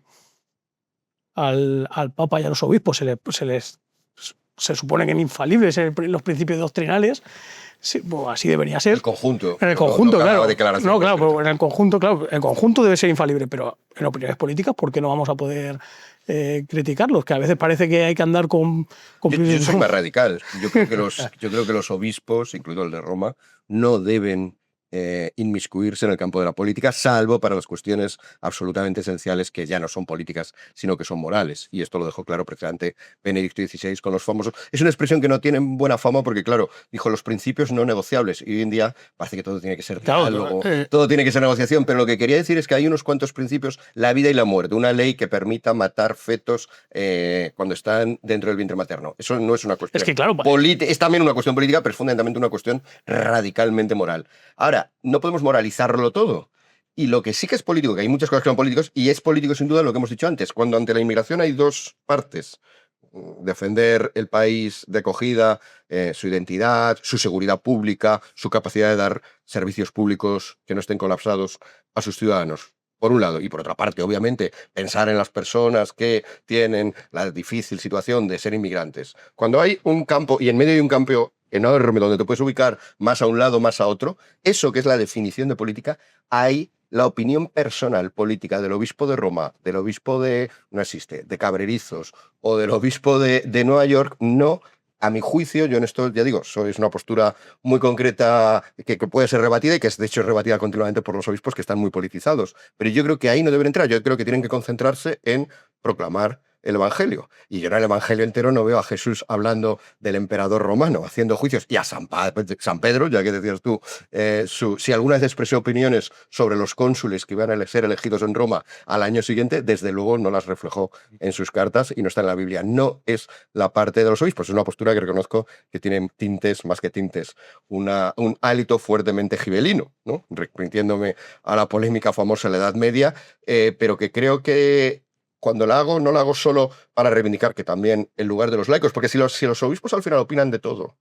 al Papa y a los obispos, se supone que en infalibles los principios doctrinales, pues así debería ser. El conjunto. En el conjunto, claro. No, claro, pero en el conjunto, claro. El conjunto debe ser infalible, pero en opiniones políticas, ¿por qué no vamos a poder criticarlos? Que a veces parece que hay que andar con yo soy más radical. Yo creo que los obispos, incluido el de Roma, no deben inmiscuirse en el campo de la política, salvo para las cuestiones absolutamente esenciales que ya no son políticas, sino que son morales. Y esto lo dejó claro precisamente Benedicto XVI con los famosos. Es una expresión que no tiene buena fama porque, claro, dijo los principios no negociables. Y hoy en día parece que todo tiene que ser diálogo, todo tiene que ser negociación. Pero lo que quería decir es que hay unos cuantos principios, la vida y la muerte, una ley que permita matar fetos cuando están dentro del vientre materno. Eso no es una cuestión Es que, claro, es también una cuestión política, pero es fundamentalmente una cuestión radicalmente moral. Ahora, no podemos moralizarlo todo. Y lo que sí que es político, que hay muchas cosas que son políticos, y es político sin duda lo que hemos dicho antes, cuando ante la inmigración hay dos partes, defender el país de acogida, su identidad, su seguridad pública, su capacidad de dar servicios públicos que no estén colapsados a sus ciudadanos. Por un lado, y por otra parte, obviamente, pensar en las personas que tienen la difícil situación de ser inmigrantes. Cuando hay un campo, y en medio hay un campo enorme donde te puedes ubicar más a un lado, más a otro, eso que es la definición de política, hay la opinión personal política del obispo de Roma, del obispo de, no existe, de Cabrerizos o del obispo de Nueva York, no. A mi juicio, yo en esto, ya digo, es una postura muy concreta que puede ser rebatida y que es de hecho rebatida continuamente por los obispos que están muy politizados. Pero yo creo que ahí no deben entrar, yo creo que tienen que concentrarse en proclamar el Evangelio. Y yo en el Evangelio entero no veo a Jesús hablando del emperador romano, haciendo juicios, y a San Pedro, ya que decías tú, si alguna vez expresé opiniones sobre los cónsules que iban a ser elegidos en Roma al año siguiente, desde luego no las reflejó en sus cartas y no está en la Biblia. No es la parte de los obispos, es una postura que reconozco que tiene tintes, más que tintes, un hálito fuertemente gibelino, ¿no? Repitiéndome a la polémica famosa de la Edad Media, pero que creo que cuando la hago, no la hago solo para reivindicar que también en lugar de los laicos, porque si los obispos al final opinan de todo,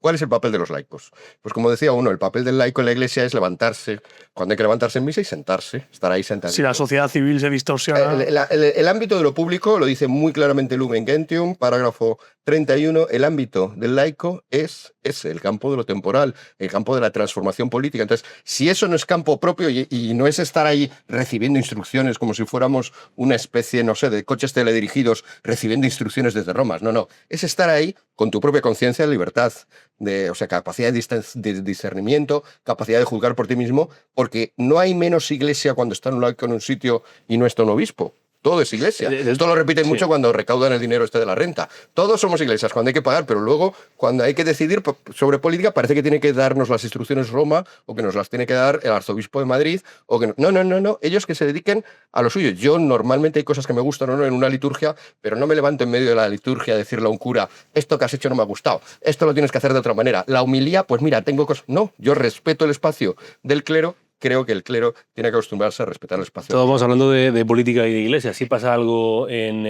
¿cuál es el papel de los laicos? Pues como decía uno, el papel del laico en la iglesia es levantarse, cuando hay que levantarse en misa y sentarse, estar ahí sentado. Si la sociedad civil se distorsiona... El ámbito de lo público, lo dice muy claramente Lumen Gentium, parágrafo 31, el ámbito del laico es ese, el campo de lo temporal, el campo de la transformación política. Entonces, si eso no es campo propio y no es estar ahí recibiendo instrucciones como si fuéramos una especie, no sé, de coches teledirigidos recibiendo instrucciones desde Roma, no, es estar ahí con tu propia conciencia de libertad, o sea, capacidad de discernimiento, capacidad de juzgar por ti mismo, porque no hay menos iglesia cuando está un laico en un sitio y no está un obispo. Todo es iglesia. Esto lo repiten mucho cuando recaudan el dinero de la renta. Todos somos iglesias cuando hay que pagar, pero luego cuando hay que decidir sobre política parece que tiene que darnos las instrucciones Roma o que nos las tiene que dar el arzobispo de Madrid. O que no. Ellos que se dediquen a lo suyo. Yo normalmente hay cosas que me gustan o no en una liturgia, pero no me levanto en medio de la liturgia a decirle a un cura, esto que has hecho no me ha gustado, esto lo tienes que hacer de otra manera. La humilía, pues mira, tengo cosas... No, yo respeto el espacio del clero. Creo que el clero tiene que acostumbrarse a respetar el espacio. Todos vamos hablando de política y de iglesia. Si pasa algo en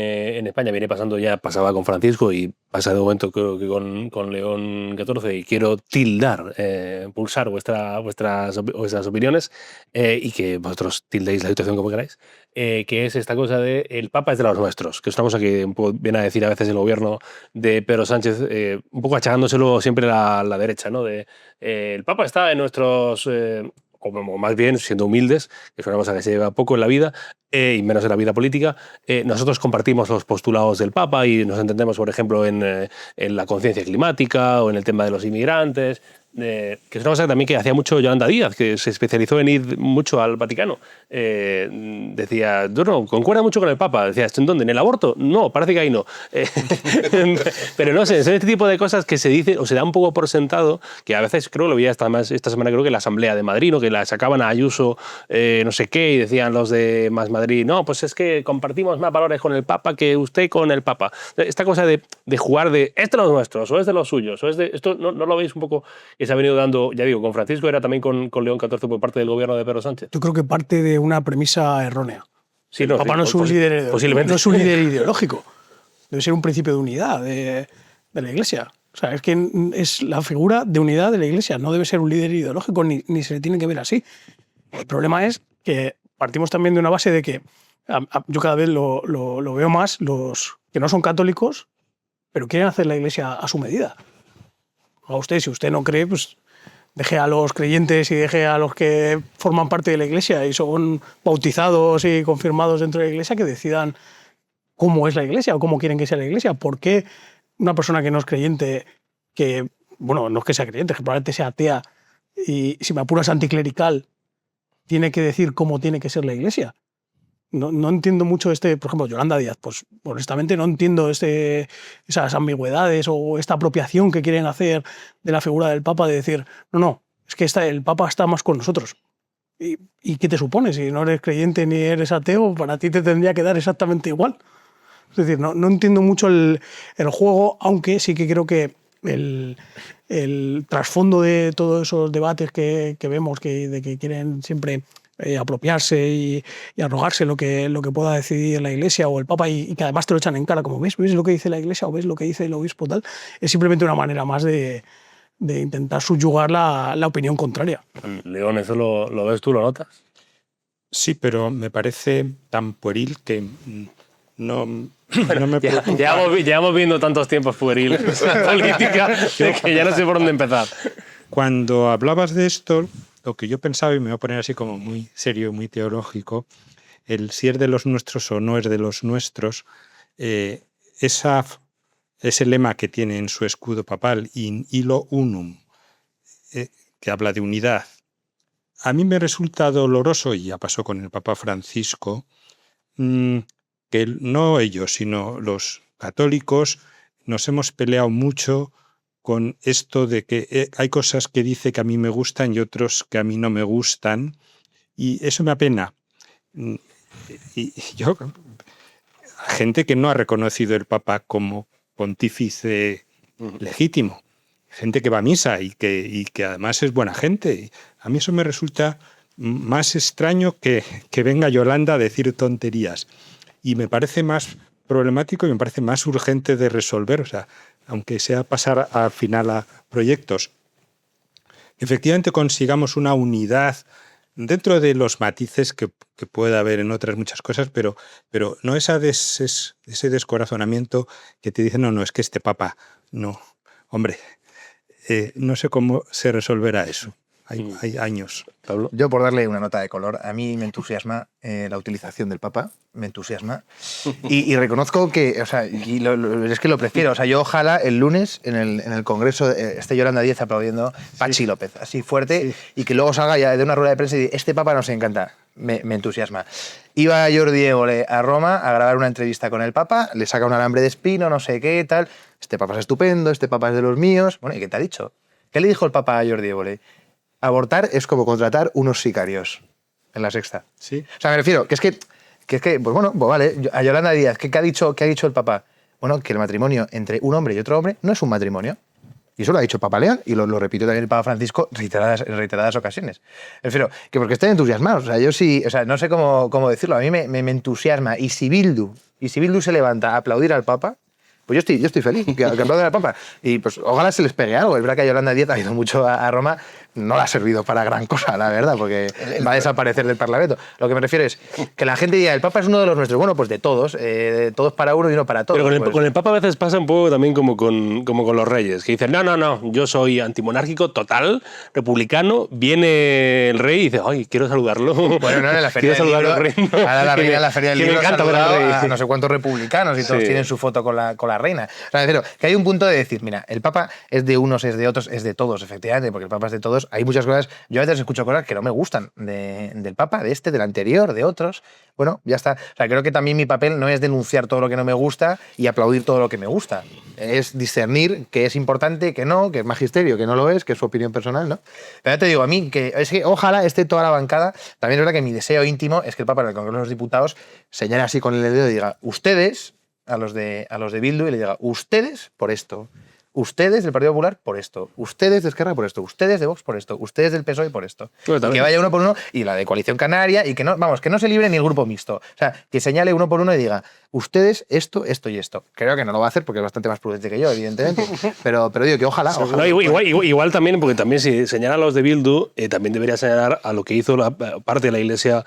España, viene pasando ya, pasaba con Francisco y pasa de momento creo que con León XIV, y quiero tildar, pulsar vuestras opiniones y que vosotros tildéis la situación como queráis, que es esta cosa de el Papa es de los nuestros, que es una cosa que un poco viene a decir a veces el gobierno de Pedro Sánchez, un poco achacándoselo siempre a la derecha, ¿no? El Papa está en nuestros... o más bien siendo humildes, que es una cosa que se lleva poco en la vida y menos en la vida política, nosotros compartimos los postulados del Papa y nos entendemos, por ejemplo, en la conciencia climática o en el tema de los inmigrantes, que es una cosa también que hacía mucho Yolanda Díaz, que se especializó en ir mucho al Vaticano. Decía, no, concuerda mucho con el Papa. Decía, ¿en dónde? ¿En el aborto? No, parece que ahí no. Pero no sé, son este tipo de cosas que se dicen o se da un poco por sentado, que a veces creo, lo vi esta semana, creo que en la Asamblea de Madrid, ¿no? Que la sacaban a Ayuso, no sé qué, y decían los de Más Madrid, no, pues es que compartimos más valores con el Papa que usted con el Papa. Esta cosa de jugar de, este es de los nuestros, o es de los suyos, o es de, esto no lo veis un poco... se ha venido dando, ya digo, con Francisco, era también con León XIV por parte del gobierno de Pedro Sánchez. Yo creo que parte de una premisa errónea. Sí, el Papa no es un líder, posiblemente. No es un líder ideológico. Debe ser un principio de unidad de la Iglesia. O sea, es que es la figura de unidad de la Iglesia. No debe ser un líder ideológico ni se le tiene que ver así. El problema es que partimos también de una base de que yo cada vez lo veo más, los que no son católicos, pero quieren hacer la Iglesia a su medida. A usted, si usted no cree, pues deje a los creyentes y deje a los que forman parte de la Iglesia y son bautizados y confirmados dentro de la Iglesia que decidan cómo es la Iglesia o cómo quieren que sea la Iglesia. ¿Por qué una persona que no es creyente, que, bueno, no es que sea creyente, que probablemente sea atea, y si me apuras anticlerical, tiene que decir cómo tiene que ser la Iglesia. No entiendo mucho por ejemplo, Yolanda Díaz, pues honestamente no entiendo esas ambigüedades o esta apropiación que quieren hacer de la figura del Papa de decir, no, es que el Papa está más con nosotros. ¿Y qué te supone? Si no eres creyente ni eres ateo, para ti te tendría que dar exactamente igual. Es decir, no entiendo mucho el juego, aunque sí que creo que el trasfondo de todos esos debates que vemos, de que quieren siempre apropiarse y arrogarse lo que pueda decidir la Iglesia o el Papa y que además te lo echan en cara, como ves lo que dice la Iglesia o ves lo que dice el obispo tal, es simplemente una manera más de intentar subyugar la opinión contraria. León, ¿eso lo ves tú, lo notas? Sí, pero me parece tan pueril que no me preocupa. Llevamos viendo tantos tiempos pueriles política que ya no sé por dónde empezar. Cuando hablabas de esto, lo que yo pensaba, y me voy a poner así como muy serio, muy teológico, el si es de los nuestros o no es de los nuestros, ese lema que tiene en su escudo papal, in illo unum, que habla de unidad, a mí me resulta doloroso, y ya pasó con el Papa Francisco, que no ellos, sino los católicos nos hemos peleado mucho con esto de que hay cosas que dice que a mí me gustan y otros que a mí no me gustan, y eso me apena. Y yo, gente que no ha reconocido el Papa como pontífice legítimo, gente que va a misa y que además es buena gente. A mí eso me resulta más extraño que venga Yolanda a decir tonterías. Y me parece más problemático y me parece más urgente de resolver, o sea, aunque sea pasar al final a proyectos. Efectivamente consigamos una unidad dentro de los matices que pueda haber en otras muchas cosas, pero no ese descorazonamiento que te dice, no, es que este Papa, no. Hombre, no sé cómo se resolverá eso. Hay años. Pablo. Yo, por darle una nota de color, a mí me entusiasma la utilización del Papa, me entusiasma. Y reconozco que, o sea, es que lo prefiero. O sea, yo ojalá el lunes en el Congreso esté Yolanda Díaz aplaudiendo Pachi López, así fuerte, y que luego salga ya de una rueda de prensa y diga, este Papa nos encanta. Me entusiasma. Iba Jordi Évole a Roma a grabar una entrevista con el Papa, le saca un alambre de espino, no sé qué, tal. Este Papa es estupendo, este Papa es de los míos. Bueno, ¿y qué te ha dicho? ¿Qué le dijo el Papa a Jordi Évole? Abortar es como contratar unos sicarios en La Sexta. Sí. O sea, me refiero, que es que pues bueno, pues vale, a Yolanda Díaz, ¿qué ha dicho el Papa? Bueno, que el matrimonio entre un hombre y otro hombre no es un matrimonio. Y eso lo ha dicho Papa León y lo repitió también el Papa Francisco en reiteradas ocasiones. Me refiero, que porque estén entusiasmados. O sea, yo sí, o sea, no sé cómo decirlo, a mí me entusiasma. Y si Bildu se levanta a aplaudir al Papa, pues yo estoy feliz que aplaudan al Papa. Y pues ojalá se les pegue algo. Es verdad que Yolanda Díaz ha ido mucho a Roma, no le ha servido para gran cosa, la verdad, porque va a desaparecer del Parlamento. Lo que me refiero es que la gente diga, el Papa es uno de los nuestros. Bueno, pues de todos para uno y uno para todos. Pero con el Papa a veces pasa un poco también como con los reyes, que dicen, no, yo soy antimonárquico total, republicano, viene el rey y dice, ay, quiero saludarlo. Bueno, no, en la feria del libro, ahora la reina en la feria del libro ha saludado a no sé cuántos republicanos y todos tienen su foto con la reina. O sea, que hay un punto de decir, mira, el Papa es de unos, es de otros, es de todos, efectivamente, porque el Papa es de todos. Hay muchas cosas, yo a veces escucho cosas que no me gustan del Papa, del anterior, de otros. Bueno, ya está. O sea, creo que también mi papel no es denunciar todo lo que no me gusta y aplaudir todo lo que me gusta. Es discernir qué es importante, qué no, qué es magisterio, qué no lo es, qué es su opinión personal, ¿no? Pero ya te digo, a mí, es que ojalá esté toda la bancada. También es verdad que mi deseo íntimo es que el Papa en el Congreso de los Diputados señale así con el dedo y diga, ustedes, a los de Bildu, y le diga, ustedes por esto. Ustedes del Partido Popular por esto, ustedes de Esquerra por esto, ustedes de Vox por esto, ustedes del PSOE por esto. Y que vaya uno por uno, y la de Coalición Canaria, y que no se libre ni el grupo mixto. O sea, que señale uno por uno y diga, ustedes esto y esto. Creo que no lo va a hacer porque es bastante más prudente que yo, evidentemente. Pero digo que ojalá. No, igual también, porque también si señala a los de Bildu, también debería señalar a lo que hizo la parte de la Iglesia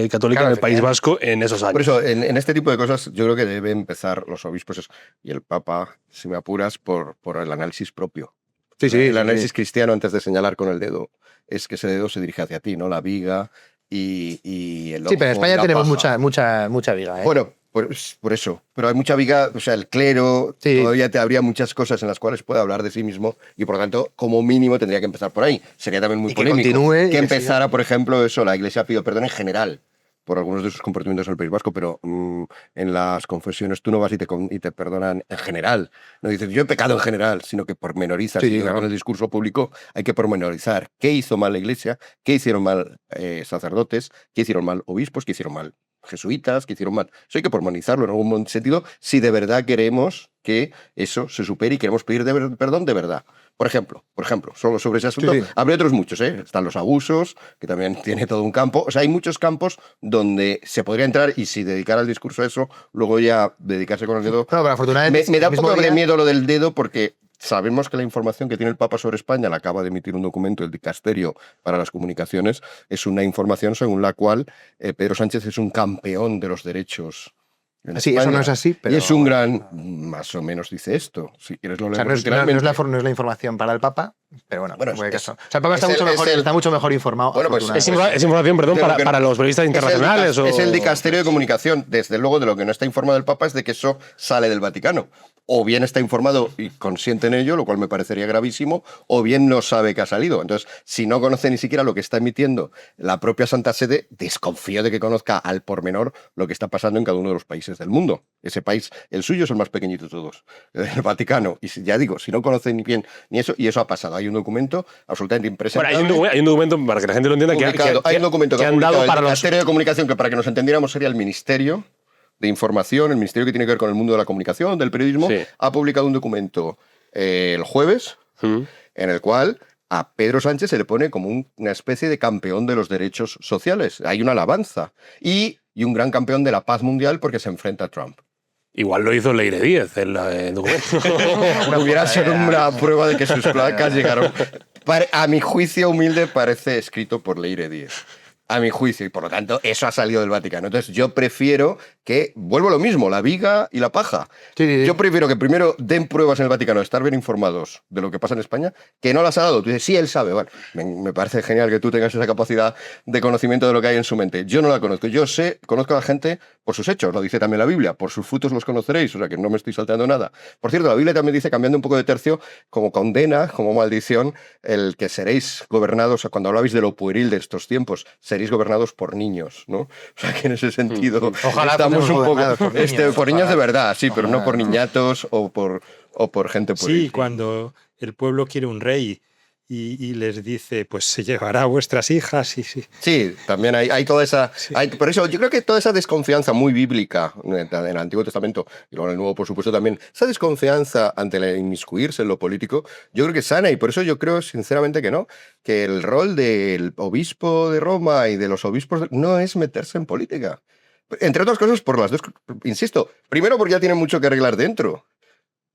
católica en el País Vasco en esos años. Por eso, en este tipo de cosas, yo creo que deben empezar los obispos y el Papa, si me apuras, por el análisis propio. Sí, el análisis cristiano antes de señalar con el dedo es que ese dedo se dirige hacia ti, ¿no? La viga y el ojo. Sí, pero en España tenemos mucha viga, ¿eh? Bueno, Por eso. Pero hay mucha viga, o sea, el clero, Sí. todavía habría muchas cosas en las cuales puede hablar de sí mismo y por lo tanto, como mínimo, tendría que empezar por ahí. Sería también muy Y que polémico. continúe y Que que empezara, por ejemplo, eso, la Iglesia pidió perdón en general por algunos de sus comportamientos en el País Vasco, pero en las confesiones tú no vas y te perdonan en general. No dices, yo he pecado en general, sino que pormenorizas. Sí, y claro. con el discurso público hay que pormenorizar qué hizo mal la Iglesia, qué hicieron mal sacerdotes, qué hicieron mal obispos, qué hicieron mal jesuitas, que hicieron mal. Eso hay que pormenizarlo en algún sentido si de verdad queremos que eso se supere y queremos pedir perdón de verdad. Por ejemplo, solo sobre ese asunto, Sí. habría otros muchos, ¿eh? Están los abusos, que también tiene todo un campo. O sea, hay muchos campos donde se podría entrar y si dedicara el discurso a eso, luego ya dedicarse con el dedo. No, pero afortunadamente... Me da el un mismo poco de día- miedo lo del dedo porque sabemos que la información que tiene el Papa sobre España, la acaba de emitir un documento, el Dicasterio para las Comunicaciones, es una información según la cual Pedro Sánchez es un campeón de los derechos. En Sí, eso España. no es así, pero... Y es un gran... Más o menos dice esto. Si quieres lo O sea, leemos no es literalmente. no es la información para el Papa, pero bueno, Bueno, en cualquier es- caso. O sea, el Papa es está mucho mejor informado. Bueno, pues afortunadamente. Es información, perdón, de lo que para los periodistas internacionales. Es el Dicasterio de Comunicación. Desde luego, de lo que no está informado el Papa es de que eso sale del Vaticano. O bien está informado y consiente en ello, lo cual me parecería gravísimo, o bien no sabe que ha salido. Entonces, si no conoce ni siquiera lo que está emitiendo la propia Santa Sede, desconfío de que conozca al pormenor lo que está pasando en cada uno de los países del mundo. Ese país, el suyo es el más pequeñito de todos, el Vaticano. Y ya digo, si no conoce ni bien ni eso, y eso ha pasado. Hay un documento absolutamente Bueno, impresentable. hay un documento, para que la gente lo entienda, Hay un documento que que ha han dado publicado para el los... Ministerio de Comunicación, que para que nos entendiéramos sería el Ministerio de Información, el ministerio que tiene que ver con el mundo de la comunicación, del periodismo, Sí. ha publicado un documento el jueves Mm. en el cual a Pedro Sánchez se le pone como una especie de campeón de los derechos sociales. Hay una alabanza. Y un gran campeón de la paz mundial porque se enfrenta a Trump. Igual lo hizo Leire Díez en el documento. Hubiera sido una prueba de que sus placas llegaron. A mi juicio humilde parece escrito por Leire Díez. A mi juicio, y por lo tanto eso ha salido del Vaticano. Entonces yo prefiero que, vuelvo a lo mismo, la viga y la paja. Sí. Yo prefiero que primero den pruebas en el Vaticano de estar bien informados de lo que pasa en España, que no las ha dado. Tú dices, sí, él sabe. Bueno, me parece genial que tú tengas esa capacidad de conocimiento de lo que hay en su mente. Yo no la conozco. Conozco a la gente por sus hechos, lo dice también la Biblia. Por sus frutos los conoceréis, o sea que no me estoy saltando nada. Por cierto, la Biblia también dice, cambiando un poco de tercio, como condena, como maldición, el que seréis gobernados, cuando hablabais de lo pueril de estos tiempos, seréis gobernados por niños, ¿no? O sea que en ese sentido Ojalá estamos fuésemos un poco... gobernados por niños, por niños de ojalá. verdad, sí, pero no Ojalá. por niñatos o por gente pueril. Sí, cuando el pueblo quiere un rey y les dice, pues se llevará a vuestras hijas. Y sí. Sí, también hay toda esa... por eso yo creo que toda esa desconfianza muy bíblica en el Antiguo Testamento y luego en el Nuevo, por supuesto, también, esa desconfianza ante el inmiscuirse en lo político, yo creo que es sana y por eso yo creo sinceramente que no, que el rol del obispo de Roma y de los obispos no es meterse en política. Entre otras cosas, por las dos, insisto, primero porque ya tienen mucho que arreglar dentro.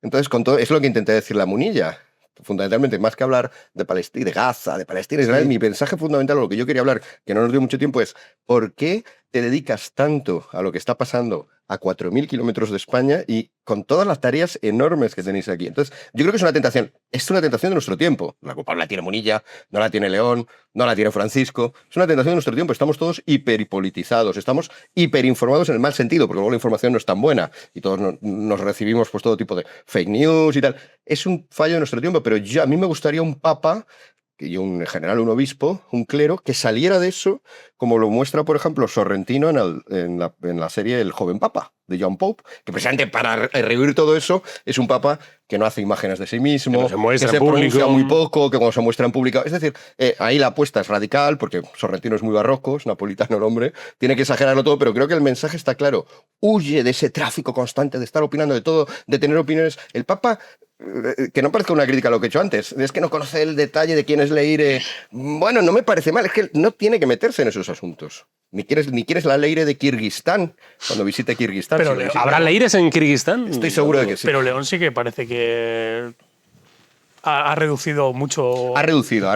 Entonces, con todo, es lo que intenté decir la Munilla. Fundamentalmente, más que hablar de Palestina, de Gaza, de Palestina, Israel, mi mensaje fundamental, lo que yo quería hablar, que no nos dio mucho tiempo, es ¿por qué te dedicas tanto a lo que está pasando a 4.000 kilómetros de España y con todas las tareas enormes que tenéis aquí? Entonces, yo creo que es una tentación de nuestro tiempo. La culpa no la tiene Munilla, no la tiene León, no la tiene Francisco. Es una tentación de nuestro tiempo. Estamos todos hiperpolitizados, estamos hiperinformados en el mal sentido, porque luego la información no es tan buena y todos nos recibimos pues todo tipo de fake news y tal. Es un fallo de nuestro tiempo, pero a mí me gustaría un papa y en general un obispo, un clero, que saliera de eso, como lo muestra, por ejemplo, Sorrentino en la serie El joven papa, de John Pope, que precisamente para rehuir todo eso es un papa que no hace imágenes de sí mismo, Que no se muestra que en se público. pronuncia muy poco, que cuando se muestra en público... Es decir, ahí la apuesta es radical, porque Sorrentino es muy barroco, es napolitano el hombre, tiene que exagerarlo todo, pero creo que el mensaje está claro. Huye de ese tráfico constante de estar opinando de todo, de tener opiniones. El papa... que no parezca una crítica a lo que he hecho antes, es que no conoce el detalle de quién es Leire. Bueno, no me parece mal, es que no tiene que meterse en esos asuntos. Ni quieres la Leire de Kirguistán cuando visite Kirguistán. Pero si lo visita. ¿Habrá leires en Kirguistán? Estoy seguro de que sí. Pero León sí que parece que ha reducido mucho Ha reducido, la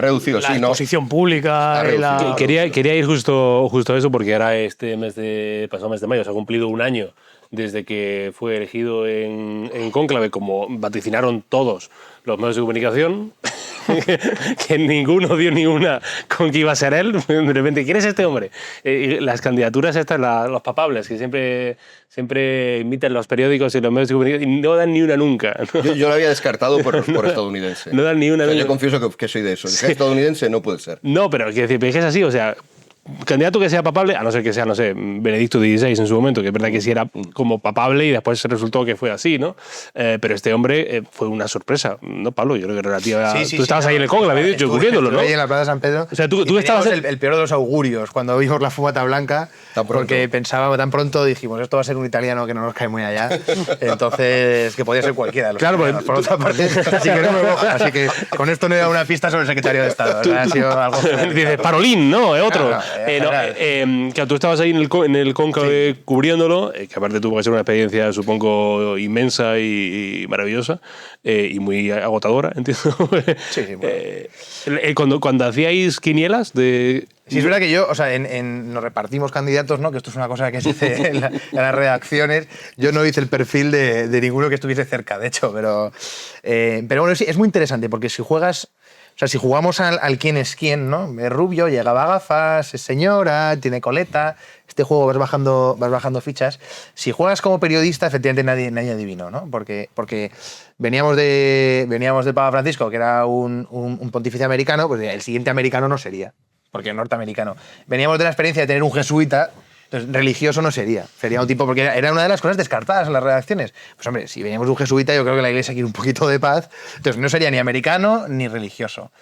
sí, ¿no? exposición pública. Ha reducido. la- Quería ir justo a eso porque ahora pasado mes de mayo se ha cumplido un año desde que fue elegido en cónclave, como vaticinaron todos los medios de comunicación. que ninguno dio ni una con que iba a ser él. De repente, ¿quién es este hombre? Y las candidaturas estas, los papables, que siempre imitan los periódicos y los medios de comunicación y no dan ni una nunca. Yo lo había descartado por estadounidense. No dan ni una nunca. Yo confieso que soy de eso. El estadounidense no puede ser. No, pero quiero decir, es así, o sea, candidato que sea papable, a no ser que sea, no sé, Benedicto XVI en su momento, que es verdad que sí era como papable y después resultó que fue así, ¿no? Pero este hombre fue una sorpresa, ¿no, Pablo? Yo creo que relativa... tú estabas ahí en el conclave, habéis dicho, cubriéndolo, ¿no? Ahí en la Plaza de San Pedro. O sea, tú estabas... El peor de los augurios, cuando vimos la fumata blanca, porque pensábamos tan pronto, dijimos, esto va a ser un italiano que no nos cae muy allá, entonces, que podía ser cualquiera de los italianos, por otra parte, así que no me mojo. Así que con esto no he dado una pista sobre el secretario de Estado. Ha sido algo... Dices, Parolín, ¿no? Otro. Que tú estabas ahí en el cónclave cubriéndolo, que aparte tuvo que ser una experiencia, supongo, inmensa y maravillosa, y muy agotadora, entiendo. Sí, bueno. Cuando hacíais quinielas de... Sí, es verdad que yo, o sea, nos repartimos candidatos, ¿no? Que esto es una cosa que se hace en las redacciones. Yo no hice el perfil de ninguno que estuviese cerca, de hecho, pero bueno, sí, es muy interesante porque si juegas... O sea, si jugamos al quién es quién, ¿no? Es rubio, llevaba gafas, es señora, tiene coleta. Este juego vas bajando fichas. Si juegas como periodista, efectivamente nadie adivinó, ¿no? Porque veníamos del Papa Francisco, que era un pontífice americano, pues el siguiente americano no sería, porque es norteamericano. Veníamos de la experiencia de tener un jesuita. Entonces, religioso no sería. Sería un tipo, porque era una de las cosas descartadas en las redacciones. Pues hombre, si veníamos de un jesuita, yo creo que la Iglesia quiere un poquito de paz. Entonces, no sería ni americano ni religioso.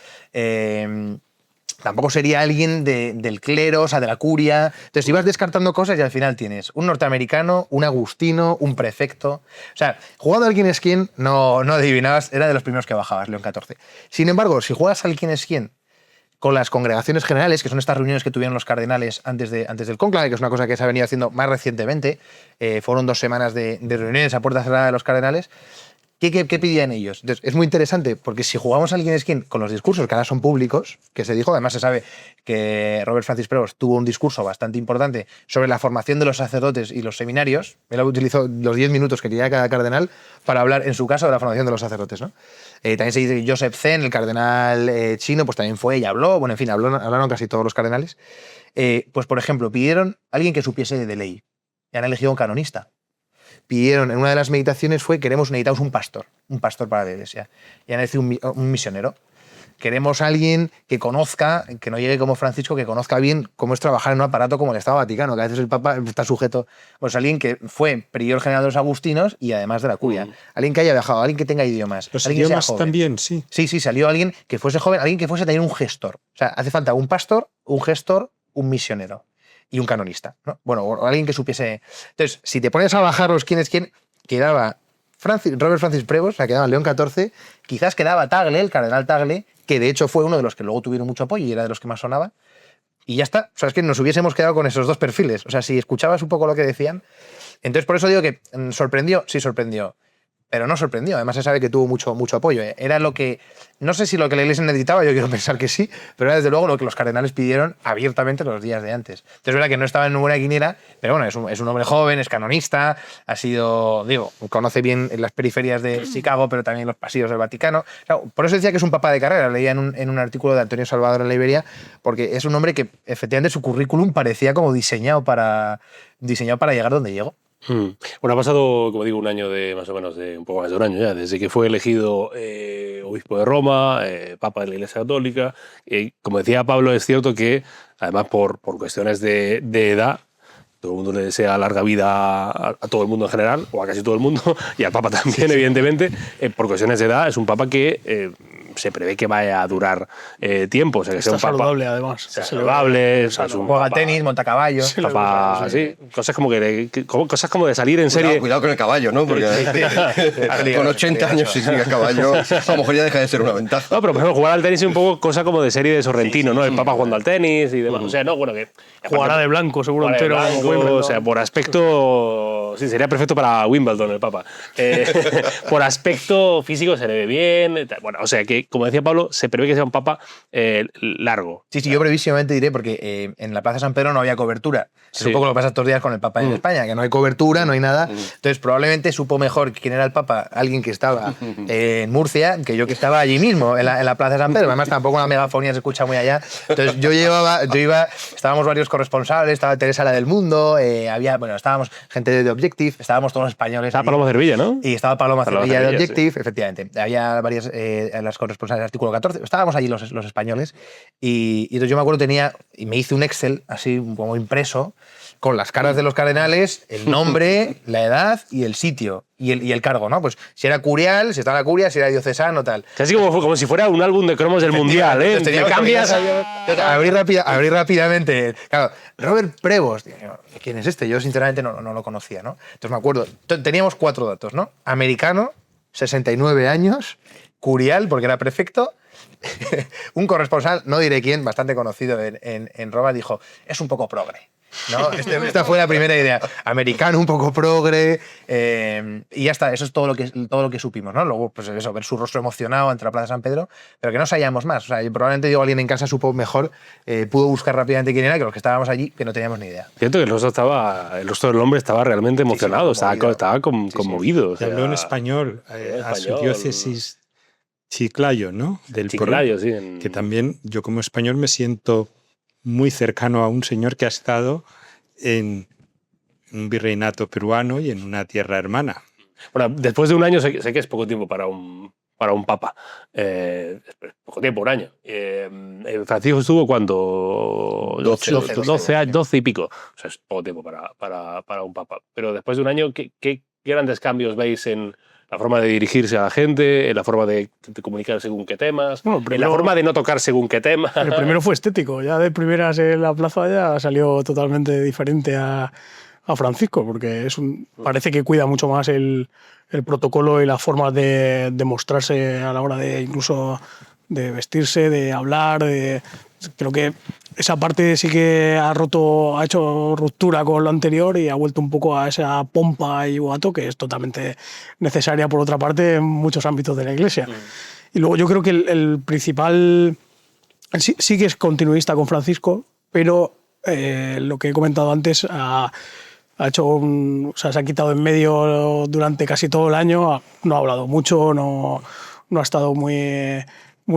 Tampoco sería alguien del clero, o sea, de la curia. Entonces, ibas descartando cosas y al final tienes un norteamericano, un agustino, un prefecto. O sea, jugando al quién es quién, no adivinabas, era de los primeros que bajabas, León XIV. Sin embargo, si juegas al quién es quién, con las congregaciones generales, que son estas reuniones que tuvieron los cardenales antes del cónclave, que es una cosa que se ha venido haciendo más recientemente. Fueron 2 semanas de reuniones a puerta cerrada de los cardenales. ¿Qué pedían ellos? Entonces, es muy interesante, porque si jugamos al quién es quién con los discursos, que ahora son públicos, que se dijo, además se sabe que Robert Francis Prevost tuvo un discurso bastante importante sobre la formación de los sacerdotes y los seminarios. Él utilizó los 10 minutos que tenía cada cardenal para hablar, en su caso, de la formación de los sacerdotes, ¿no? También se dice que Joseph Zen, el cardenal chino, pues también fue y habló. Bueno, en fin, hablaron casi todos los cardenales. Pues, por ejemplo, pidieron a alguien que supiese de ley. Y han elegido un canonista. Pidieron, en una de las meditaciones necesitamos un pastor para la Iglesia. Y han elegido un misionero. Queremos a alguien que conozca, que no llegue como Francisco, que conozca bien cómo es trabajar en un aparato como el Estado Vaticano, que a veces el Papa está sujeto. Pues alguien que fue prior general de los agustinos y además de la curia. Alguien que haya viajado, alguien que tenga idiomas. Los alguien idiomas también, sí. Sí, salió alguien que fuese joven, alguien que fuese también un gestor. O sea, hace falta un pastor, un gestor, un misionero y un canonista, ¿no? Bueno, o alguien que supiese. Entonces, si te pones a bajar los quién es quién, quedaba Robert Francis Prevost, o sea, quedaba León XIV, quizás quedaba Tagle, el cardenal Tagle, que de hecho fue uno de los que luego tuvieron mucho apoyo y era de los que más sonaba, y ya está. O sea, es que nos hubiésemos quedado con esos 2 perfiles. O sea, si escuchabas un poco lo que decían. Entonces, por eso digo que sorprendió, sí sorprendió, pero no sorprendió. Además, se sabe que tuvo mucho apoyo. Era lo que, no sé si lo que la Iglesia necesitaba, yo quiero pensar que sí, pero era desde luego lo que los cardenales pidieron abiertamente los días de antes. Entonces, es verdad que no estaba en ninguna quiniela, pero bueno, es un hombre joven, es canonista, conoce bien las periferias de Chicago, pero también los pasillos del Vaticano. O sea, por eso decía que es un papa de carrera. Leía en un artículo de Antonio Salvador en la Iberia, porque es un hombre que efectivamente su currículum parecía como diseñado para llegar donde llegó. Bueno, ha pasado, como digo, un año más o menos, un poco más de un año ya, desde que fue elegido obispo de Roma, papa de la Iglesia Católica. Como decía Pablo, es cierto que, además por cuestiones de edad, todo el mundo le desea larga vida a todo el mundo en general, o a casi todo el mundo, y al papa también, evidentemente. Por cuestiones de edad, es un papa que se prevé que vaya a durar tiempo. O sea, que sea un papa saludable, además. Sea saludable, juega tenis, monta caballo. Papa, sí, cosas como de salir en serie. Cuidado con el caballo, ¿no? Porque con 80 años si sigue a caballo, a lo mejor ya deja de ser una ventaja. No, pero por ejemplo, jugar al tenis es un poco cosa como de serie de Sorrentino, ¿no? El papa jugando al tenis y demás. O sea, no, bueno, que jugará de blanco, seguro entero. O sea, por aspecto, sí, sería perfecto para Wimbledon el papa. Por aspecto físico se le ve bien. Bueno, o sea, que que, como decía Pablo, se prevé que sea un papa largo. Sí, yo brevísimamente diré, porque en la Plaza San Pedro no había cobertura. Es un poco lo que pasa estos días con el Papa en España, que no hay cobertura, no hay nada. Entonces, probablemente supo mejor quién era el Papa alguien que estaba en Murcia que yo que estaba allí mismo, en la Plaza San Pedro. Además, tampoco la megafonía se escucha muy allá. Entonces, estábamos varios corresponsales, estaba Teresa la del Mundo, estábamos gente de Objective, estábamos todos los españoles. Estaba Paloma Cervilla, ¿no? Y estaba Paloma Cervilla de Objective, sí. Efectivamente. Había varias las corresponsales del artículo 14. Estábamos allí los españoles. Y entonces yo me acuerdo, y me hice un Excel así como impreso, con las caras de los cardenales, el nombre, la edad y el sitio y el cargo, ¿no? Pues si era curial, si estaba la curia, si era diocesano, tal. Casi como si fuera un álbum de cromos del Mundial, ¿eh? Te cambias. Abrí rápidamente. Claro, Robert Prevost. ¿Quién es este? Yo sinceramente no lo conocía, ¿no? Entonces me acuerdo, teníamos 4 datos, ¿no? Americano, 69 años, curial, porque era prefecto. Un corresponsal, no diré quién, bastante conocido en Roma, dijo, es un poco progre. ¿No? Esta fue la primera idea. Americano, un poco progre, y ya está. Eso es todo lo que supimos, ¿no? Luego, pues eso, ver su rostro emocionado ante la Plaza San Pedro, pero que no sabíamos más. O sea, probablemente alguien en casa supo mejor, pudo buscar rápidamente quién era, que los que estábamos allí, que no teníamos ni idea. Cierto que el rostro del hombre estaba realmente emocionado, estaba conmovido. O sea, habló en español a su diócesis Chiclayo, ¿no? Chiclayo, sí. Que también yo como español me siento muy cercano a un señor que ha estado en un virreinato peruano y en una tierra hermana. Bueno, después de un año sé que es poco tiempo para un papa. Poco tiempo, un año. Francisco estuvo cuando 12 y pico. O sea, es poco tiempo para un papa. Pero después de un año, ¿qué grandes cambios veis en la forma de dirigirse a la gente, en la forma de comunicar según qué temas, en la forma de no tocar según qué temas? El primero fue estético. Ya de primeras en la plaza ya salió totalmente diferente a Francisco, porque parece que cuida mucho más el protocolo y la forma de mostrarse a la hora de incluso de vestirse, de hablar. Creo que esa parte sí que ha hecho ruptura con lo anterior y ha vuelto un poco a esa pompa y boato que es totalmente necesaria, por otra parte, en muchos ámbitos de la Iglesia. Y luego yo creo que el principal... Sí que es continuista con Francisco, pero lo que he comentado antes ha hecho se ha quitado en medio durante casi todo el año, no ha hablado mucho, no ha estado muy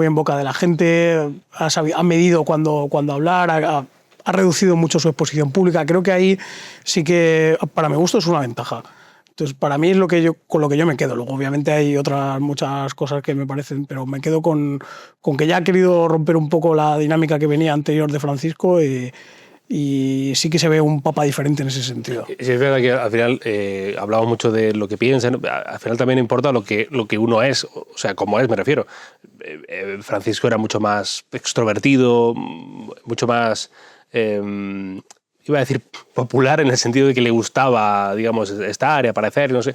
en boca de la gente, ha medido cuando hablar, ha reducido mucho su exposición pública. Creo que ahí sí que, para mi gusto, es una ventaja. Entonces, para mí es con lo que yo me quedo. Luego, obviamente, hay otras muchas cosas que me parecen, pero me quedo con que ya ha querido romper un poco la dinámica que venía anterior de Francisco y sí que se ve un papa diferente en ese sentido. Sí, es verdad que al final hablamos mucho de lo que piensan, al final también importa lo que uno es, o sea, como es, me refiero. Francisco era mucho más extrovertido, mucho más, iba a decir popular en el sentido de que le gustaba, digamos, estar y aparecer, no sé.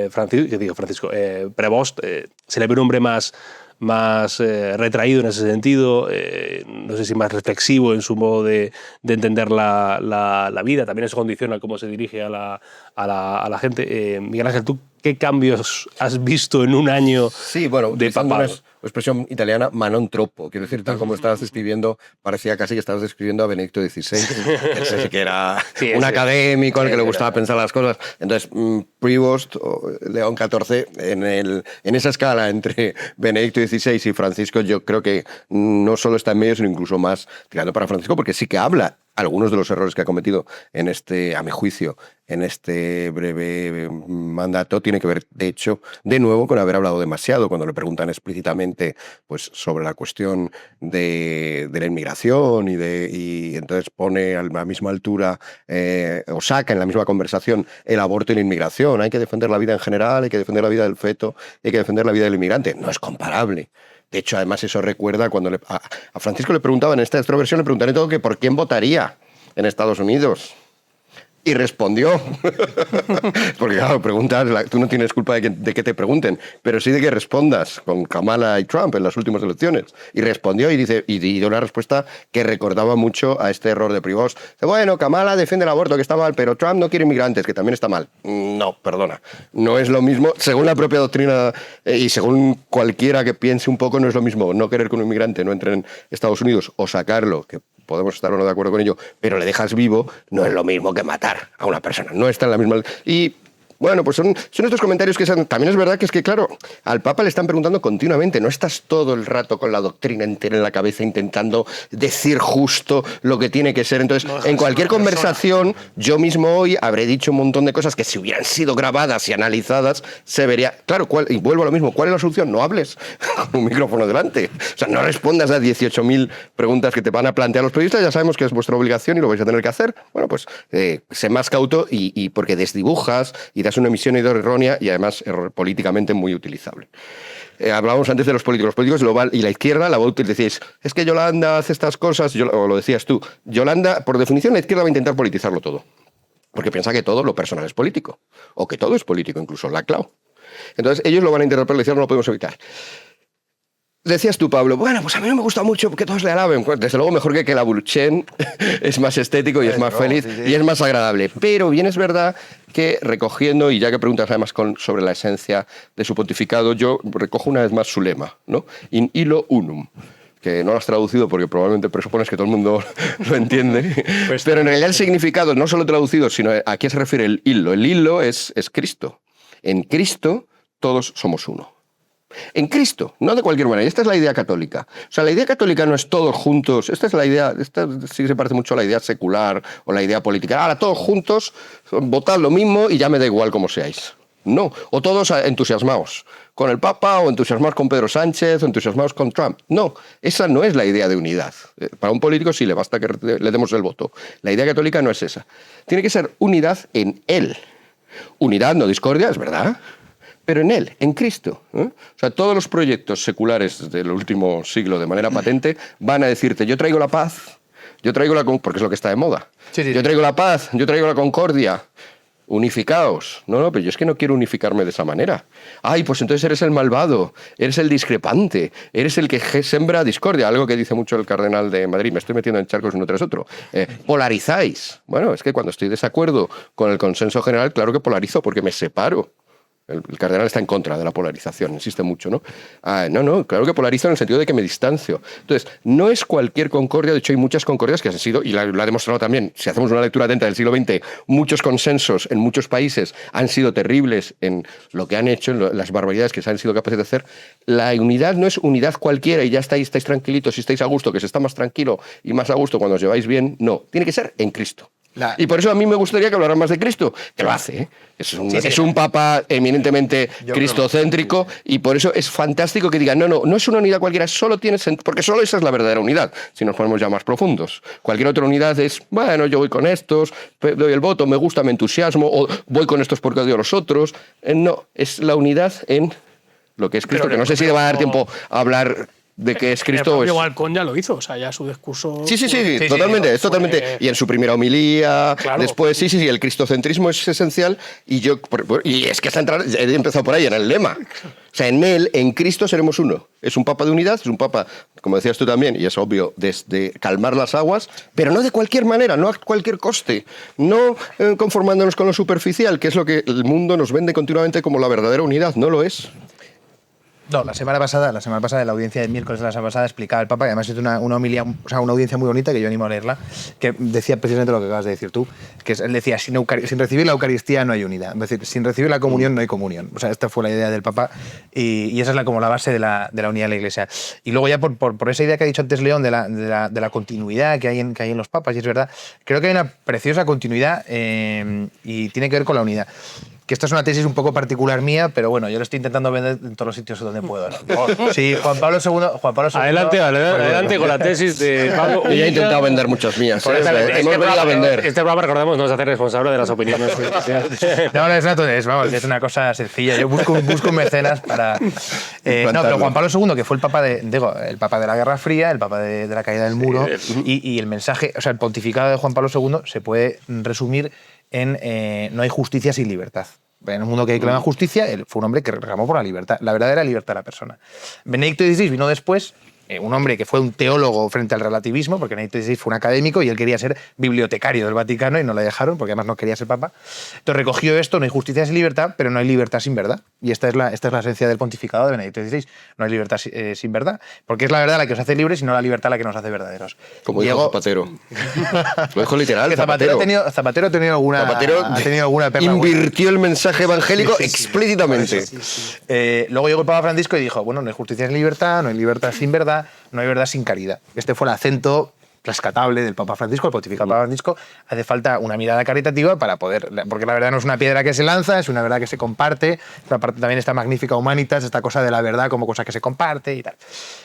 Francisco, Prevost, se le ve un hombre más retraído en ese sentido, no sé si más reflexivo en su modo de entender la vida, también eso condiciona cómo se dirige a la gente. Miguel Ángel, ¿tú qué cambios has visto en un año de papado? La expresión italiana ma non troppo, quiero decir, tal como estabas describiendo, parecía casi que estabas describiendo a Benedicto XVI, ese que era un académico al que le gustaba pensar las cosas. Entonces, Prevost, León XIV, en esa escala entre Benedicto XVI y Francisco, yo creo que no solo está en medio, sino incluso más tirando para Francisco, porque sí que habla algunos de los errores que ha cometido a mi juicio, en este breve mandato, tiene que ver, de hecho, de nuevo con haber hablado demasiado. Cuando le preguntan explícitamente pues, sobre la cuestión de la inmigración y entonces pone a la misma altura o saca en la misma conversación el aborto y la inmigración. Hay que defender la vida en general, hay que defender la vida del feto, hay que defender la vida del inmigrante. No es comparable. De hecho, además, eso recuerda cuando a Francisco le preguntaban en esta extroversión, le preguntaron todo que por quién votaría en Estados Unidos. Y respondió. Porque claro, preguntas, tú no tienes culpa de que te pregunten, pero sí de que respondas con Kamala y Trump en las últimas elecciones. Y respondió y dio una respuesta que recordaba mucho a este error de Prigozhin. Dice, bueno, Kamala defiende el aborto, que está mal, pero Trump no quiere inmigrantes, que también está mal. No, perdona. No es lo mismo, según la propia doctrina y según cualquiera que piense un poco, no es lo mismo no querer que un inmigrante no entre en Estados Unidos o sacarlo, que podemos estar o no de acuerdo con ello, pero le dejas vivo, no es lo mismo que matar a una persona. No está en la misma... Y bueno, pues son estos comentarios que también es verdad que es que, claro, al Papa le están preguntando continuamente, no estás todo el rato con la doctrina entera en la cabeza intentando decir justo lo que tiene que ser. Entonces, en cualquier conversación, yo mismo hoy habré dicho un montón de cosas que si hubieran sido grabadas y analizadas, se vería... Claro, y vuelvo a lo mismo, ¿cuál es la solución? No hables con un micrófono delante. O sea, no respondas a 18.000 preguntas que te van a plantear los periodistas, ya sabemos que es vuestra obligación y lo vais a tener que hacer. Bueno, pues sé más cauto y porque desdibujas y das una emisión errónea y además políticamente muy utilizable. Hablábamos antes de los políticos. Los políticos y la izquierda la va a utilizar. Decís, es que Yolanda hace estas cosas, o lo decías tú. Yolanda, por definición, la izquierda va a intentar politizarlo todo. Porque piensa que todo lo personal es político. O que todo es político, incluso la clau. Entonces, ellos lo van a intentar politizar, no lo podemos evitar. Decías tú, Pablo, bueno, pues a mí no me gusta mucho que todos le alaben. Pues desde luego mejor que la Burchen, es más estético y es más feliz y es más agradable. Pero bien es verdad que recogiendo, y ya que preguntas además sobre la esencia de su pontificado, yo recojo una vez más su lema, ¿no? In illo unum, que no lo has traducido porque probablemente presupones que todo el mundo lo entiende, pues, pero en realidad el significado, no solo traducido, sino a qué se refiere el illo. El illo es Cristo. En Cristo todos somos uno. En Cristo, no de cualquier manera. Esta es la idea católica. O sea, la idea católica no es todos juntos. Esta es la idea, esta sí se parece mucho a la idea secular o la idea política. Ahora todos juntos, votad lo mismo y ya me da igual cómo seáis. No, o todos entusiasmados con el Papa, o entusiasmados con Pedro Sánchez, o entusiasmados con Trump. No, esa no es la idea de unidad. Para un político sí le basta que le demos el voto. La idea católica no es esa. Tiene que ser unidad en Él. Unidad, no discordia, es verdad, pero en Él, en Cristo. O sea, todos los proyectos seculares del último siglo de manera patente van a decirte, yo traigo la paz, yo traigo porque es lo que está de moda. Sí. Yo traigo la paz, yo traigo la concordia. Unificaos. No, pero yo es que no quiero unificarme de esa manera. Ay, pues entonces eres el malvado, eres el discrepante, eres el que sembra discordia, algo que dice mucho el cardenal de Madrid, me estoy metiendo en charcos uno tras otro. Polarizáis. Bueno, es que cuando estoy de desacuerdo con el consenso general, claro que polarizo porque me separo. El cardenal está en contra de la polarización, insiste mucho, ¿no? No, claro que polarizo en el sentido de que me distancio. Entonces, no es cualquier concordia, de hecho hay muchas concordias que han sido, y lo ha demostrado también, si hacemos una lectura atenta del siglo XX, muchos consensos en muchos países han sido terribles en lo que han hecho, en las barbaridades que se han sido capaces de hacer. La unidad no es unidad cualquiera y ya estáis tranquilitos y estáis a gusto, que se está más tranquilo y más a gusto cuando os lleváis bien. No, tiene que ser en Cristo. Y por eso a mí me gustaría que hablaran más de Cristo, que lo hace, ¿eh? Es un papa eminentemente cristocéntrico y por eso es fantástico que digan, no es una unidad cualquiera, solo tiene sentido, porque solo esa es la verdadera unidad, si nos ponemos ya más profundos. Cualquier otra unidad es, bueno, yo voy con estos, doy el voto, me gusta, me entusiasmo, o voy con estos porque odio a los otros. No, es la unidad en lo que es Cristo, que no sé si le va a dar tiempo a hablar de que es Cristo. El propio Balcón ya lo hizo, o sea, ya su discurso... Sí, totalmente, es totalmente. Y en su primera homilía, claro. Después, sí, el cristocentrismo es esencial y es que he empezado por ahí, en el lema. O sea, en Él, en Cristo seremos uno. Es un papa de unidad, es un papa, como decías tú también, y es obvio, de calmar las aguas, pero no de cualquier manera, no a cualquier coste, no conformándonos con lo superficial, que es lo que el mundo nos vende continuamente como la verdadera unidad, no lo es. No, la semana pasada, en la audiencia del miércoles de la semana pasada, explicaba el Papa, y además es una homilía, o sea, una audiencia muy bonita, que yo animo a leerla, que decía precisamente lo que acabas de decir tú, que él decía, sin recibir la Eucaristía no hay unidad, es decir, sin recibir la comunión no hay comunión. O sea, esta fue la idea del Papa y esa es como la base de la unidad de la Iglesia. Y luego ya por esa idea que ha dicho antes León de la continuidad que hay en los papas, y es verdad, creo que hay una preciosa continuidad y tiene que ver con la unidad. Que esta es una tesis un poco particular mía, pero bueno, yo lo estoy intentando vender en todos los sitios donde puedo, ¿no? Sí, Juan Pablo II... Adelante con la tesis de Pablo. Yo he intentado vender muchas mías. Hemos venido a vender. Este programa, recordamos, no se hace responsable de las opiniones. Es una cosa sencilla. Yo busco un mecenas para... no, pero Juan Pablo II, que fue el papa de la Guerra Fría, el papa de la caída del muro, y el mensaje, o sea, el pontificado de Juan Pablo II se puede resumir en no hay justicia sin libertad. En un mundo que reclama justicia, él fue un hombre que reclamó por la libertad, la verdadera libertad de la persona. Benedicto XVI vino después, un hombre que fue un teólogo frente al relativismo, porque Benedicto XVI fue un académico y él quería ser bibliotecario del Vaticano y no le dejaron, porque además no quería ser papa. Entonces recogió esto: no hay justicia sin libertad, pero no hay libertad sin verdad. Y esta es la esencia del pontificado de Benedicto XVI. No hay libertad sin verdad, porque es la verdad la que os hace libres y no la libertad la que nos hace verdaderos. Como dijo Zapatero. Lo dijo literal, que Zapatero ha tenido alguna perla invirtió el mensaje evangélico explícitamente. Luego llegó el Papa Francisco y dijo, bueno, no hay justicia sin libertad, no hay libertad sin verdad, no hay verdad sin caridad. Este fue el acento rescatable del Papa Francisco, el pontificado del Papa Francisco. Hace falta una mirada caritativa para poder, porque la verdad no es una piedra que se lanza, es una verdad que se comparte. Pero aparte también esta magnífica humanitas, esta cosa de la verdad como cosa que se comparte y tal.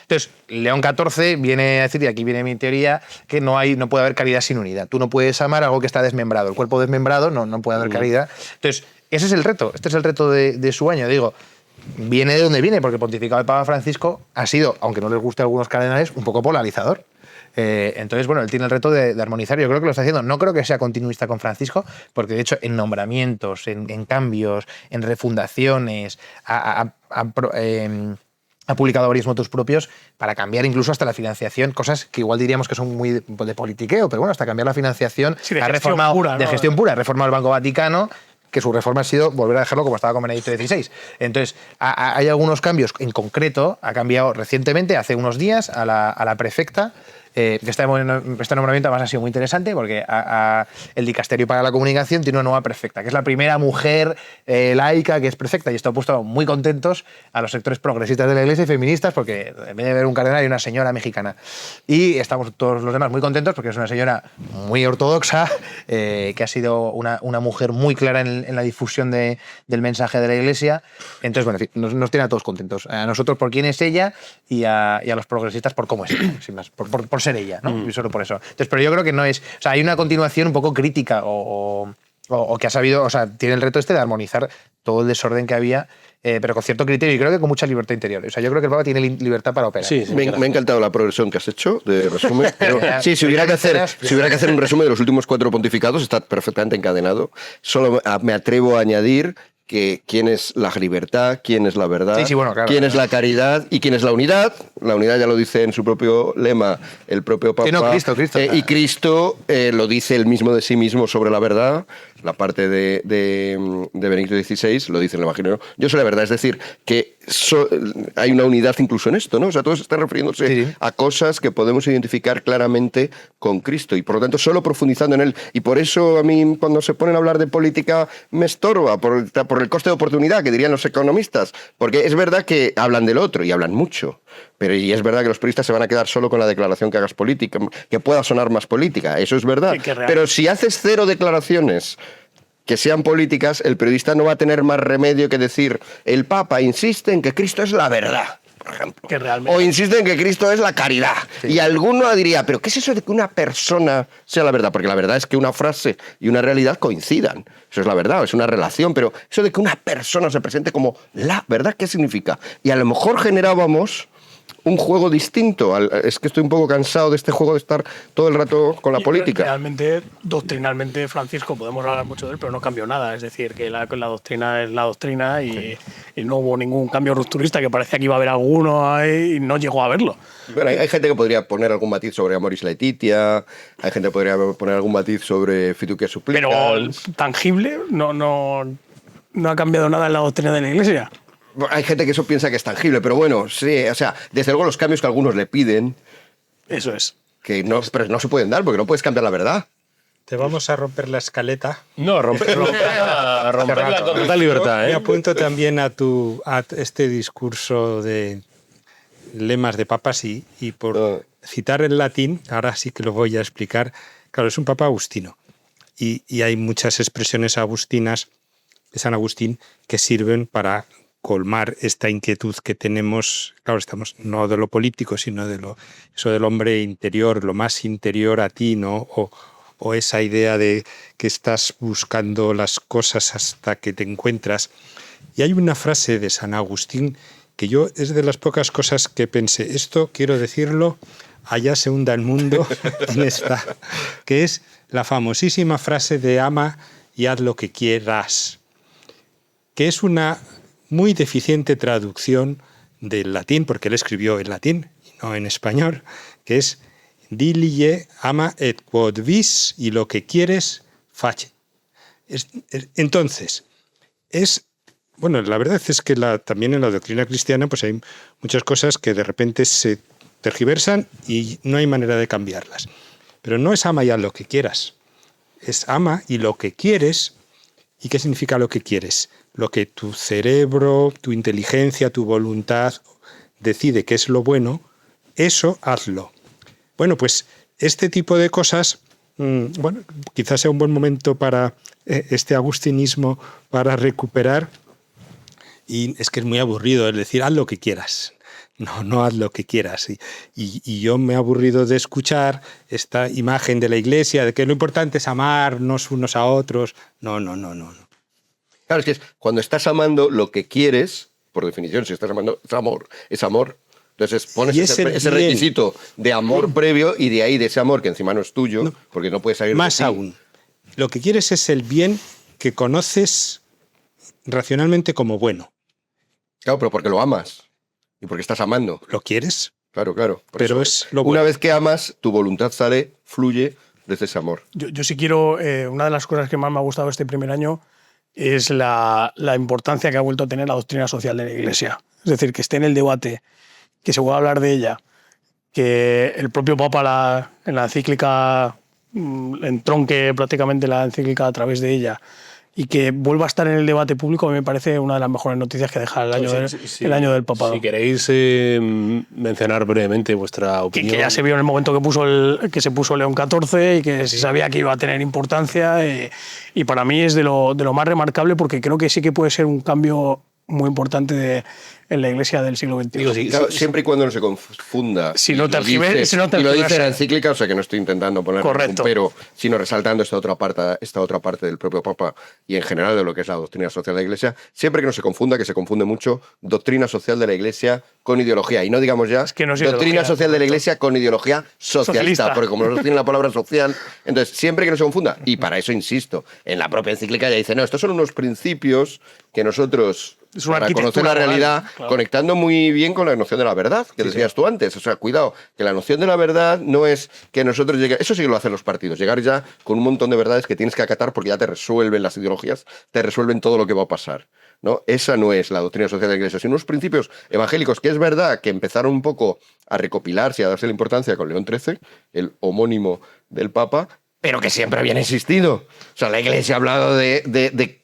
Entonces, León XIV viene a decir, y aquí viene mi teoría, que no puede haber caridad sin unidad. Tú no puedes amar algo que está desmembrado. El cuerpo desmembrado no puede haber caridad. Entonces, ese es el reto. Este es el reto de su año. Digo, viene de donde viene, porque el pontificado del Papa Francisco ha sido, aunque no les guste a algunos cardenales, un poco polarizador. Entonces, bueno, él tiene el reto de armonizar. Yo creo que lo está haciendo. No creo que sea continuista con Francisco, porque de hecho en nombramientos, en cambios, en refundaciones, ha publicado varios motus propios para cambiar incluso hasta la financiación, cosas que igual diríamos que son muy de politiqueo, pero bueno, hasta cambiar la financiación. Sí, de ha gestión reformado pura, ¿no? de gestión pura, ha reformado el Banco Vaticano, que su reforma ha sido volver a dejarlo como estaba con Benedicto XVI. Entonces, hay algunos cambios. En concreto, ha cambiado recientemente, hace unos días, a la prefecta, que este nombramiento además ha sido muy interesante porque el Dicasterio para la Comunicación tiene una nueva prefecta, que es la primera mujer laica que es prefecta, y esto ha puesto muy contentos a los sectores progresistas de la Iglesia y feministas, porque en vez de ver un cardenal hay una señora mexicana. Y estamos todos los demás muy contentos porque es una señora muy ortodoxa, que ha sido una mujer muy clara en la difusión del mensaje de la Iglesia. Entonces, bueno, en fin, nos tiene a todos contentos. A nosotros por quién es ella y a los progresistas por cómo es ella, sin más, por ser ella, ¿no? Y solo por eso. Entonces, pero yo creo que no es... O sea, hay una continuación un poco crítica o que ha sabido... O sea, tiene el reto este de armonizar todo el desorden que había, pero con cierto criterio y creo que con mucha libertad interior. O sea, yo creo que el Papa tiene libertad para operar. Sí, me ha encantado la progresión que has hecho de resumen. Pero, sí, si hubiera que hacer un resumen de los últimos 4 pontificados, está perfectamente encadenado. Solo me atrevo a añadir que quién es la libertad, quién es la verdad, bueno, claro, quién es la caridad y quién es la unidad. La unidad ya lo dice en su propio lema el propio Papa. Sí, no, Cristo. Y Cristo lo dice él mismo de sí mismo sobre la verdad. La parte de Benedicto XVI lo dice en el Evangelio. Yo soy la verdad, es decir, que hay una unidad incluso en esto, ¿no? O sea, todos están refiriéndose a cosas que podemos identificar claramente con Cristo y por lo tanto solo profundizando en él. Y por eso a mí cuando se ponen a hablar de política me estorba, por el coste de oportunidad que dirían los economistas, porque es verdad que hablan del otro y hablan mucho, pero y es verdad que los periodistas se van a quedar solo con la declaración que hagas política, que pueda sonar más política, eso es verdad. Pero si haces 0 declaraciones que sean políticas, el periodista no va a tener más remedio que decir el Papa insiste en que Cristo es la verdad, por ejemplo. O insiste en que Cristo es la caridad. Sí. Y alguno diría, ¿pero qué es eso de que una persona sea la verdad? Porque la verdad es que una frase y una realidad coincidan. Eso es la verdad, es una relación. Pero eso de que una persona se presente como la verdad, ¿qué significa? Y a lo mejor generábamos un juego distinto. Es que estoy un poco cansado de este juego de estar todo el rato con la política. Realmente, doctrinalmente, Francisco, podemos hablar mucho de él, pero no cambió nada. Es decir, que la doctrina es la doctrina y no hubo ningún cambio rupturista, que parecía que iba a haber alguno ahí y no llegó a verlo. Bueno, hay gente que podría poner algún matiz sobre Amoris Laetitia, hay gente que podría poner algún matiz sobre Fiducia Supplicans. Pero tangible, no ha cambiado nada en la doctrina de la Iglesia. Hay gente que eso piensa que es tangible, pero bueno, sí, o sea, desde luego los cambios que algunos le piden... Eso es. Que no, pero no se pueden dar porque no puedes cambiar la verdad. Te vamos a romper la escaleta. No, romperla con total libertad. Me apunto también a este discurso de lemas de papas y por citar el latín, ahora sí que lo voy a explicar. Claro, es un papa agustino y hay muchas expresiones agustinas de San Agustín que sirven para colmar esta inquietud que tenemos, claro, estamos no de lo político, sino de eso del hombre interior, lo más interior a ti, ¿no? O esa idea de que estás buscando las cosas hasta que te encuentras. Y hay una frase de San Agustín que yo es de las pocas cosas que pensé, esto quiero decirlo, allá se hunda el mundo en esta, que es la famosísima frase de ama y haz lo que quieras, que es una muy deficiente traducción del latín, porque él escribió en latín y no en español, que es dilige ama et quod vis, y lo que quieres, face. Entonces, bueno, la verdad es que también en la doctrina cristiana pues hay muchas cosas que de repente se tergiversan y no hay manera de cambiarlas. Pero no es ama y haz lo que quieras, es ama y lo que quieres. ¿Y qué significa lo que quieres? Lo que tu cerebro, tu inteligencia, tu voluntad decide que es lo bueno, eso hazlo. Bueno, pues este tipo de cosas, bueno, quizás sea un buen momento para este agustinismo, para recuperar. Y es que es muy aburrido, es decir, haz lo que quieras. No haz lo que quieras. Y yo me he aburrido de escuchar esta imagen de la Iglesia, de que lo importante es amarnos unos a otros. No. Claro, es que cuando estás amando lo que quieres, por definición, si estás amando, es amor. Entonces pones ese requisito de amor previo y de ahí, de ese amor que encima no es tuyo, porque no puedes salir de ti. Más aún, lo que quieres es el bien que conoces racionalmente como bueno. Claro, pero porque lo amas y porque estás amando. ¿Lo quieres? Claro. Pero es lo bueno. Una vez que amas, tu voluntad fluye desde ese amor. Yo sí quiero, una de las cosas que más me ha gustado este primer año es la importancia que ha vuelto a tener la doctrina social de la Iglesia. Es decir, que esté en el debate, que se vuelva a hablar de ella, que el propio Papa en la encíclica entronque prácticamente la encíclica a través de ella y que vuelva a estar en el debate público, a mí me parece una de las mejores noticias que deja el año del papado. Si queréis mencionar brevemente vuestra opinión. Que ya se vio en el momento que se puso León XIV y que se sabía que iba a tener importancia y para mí es de lo más remarcable porque creo que sí que puede ser un cambio muy importante en la Iglesia del siglo XXI. Claro, siempre y cuando no se confunda. Si no te y lo dice en la encíclica, o sea que no estoy intentando poner un pero, sino resaltando esta otra parte del propio Papa y en general de lo que es la doctrina social de la Iglesia, siempre que no se confunda, que se confunde mucho doctrina social de la Iglesia con ideología. Y no digamos ya doctrina social de la Iglesia con ideología socialista, porque como no tiene la palabra social, entonces siempre que no se confunda, y para eso insisto, en la propia encíclica ya dice, no, estos son unos principios que nosotros, para conocer la realidad, claro, conectando muy bien con la noción de la verdad, que decías tú antes. O sea, cuidado, que la noción de la verdad no es que nosotros lleguemos... Eso sí que lo hacen los partidos, llegar ya con un montón de verdades que tienes que acatar porque ya te resuelven las ideologías, te resuelven todo lo que va a pasar, ¿no? Esa no es la doctrina social de la Iglesia, sino unos principios evangélicos que es verdad que empezaron un poco a recopilarse y a darse la importancia con León XIII, el homónimo del Papa, pero que siempre habían existido. O sea, la Iglesia ha hablado de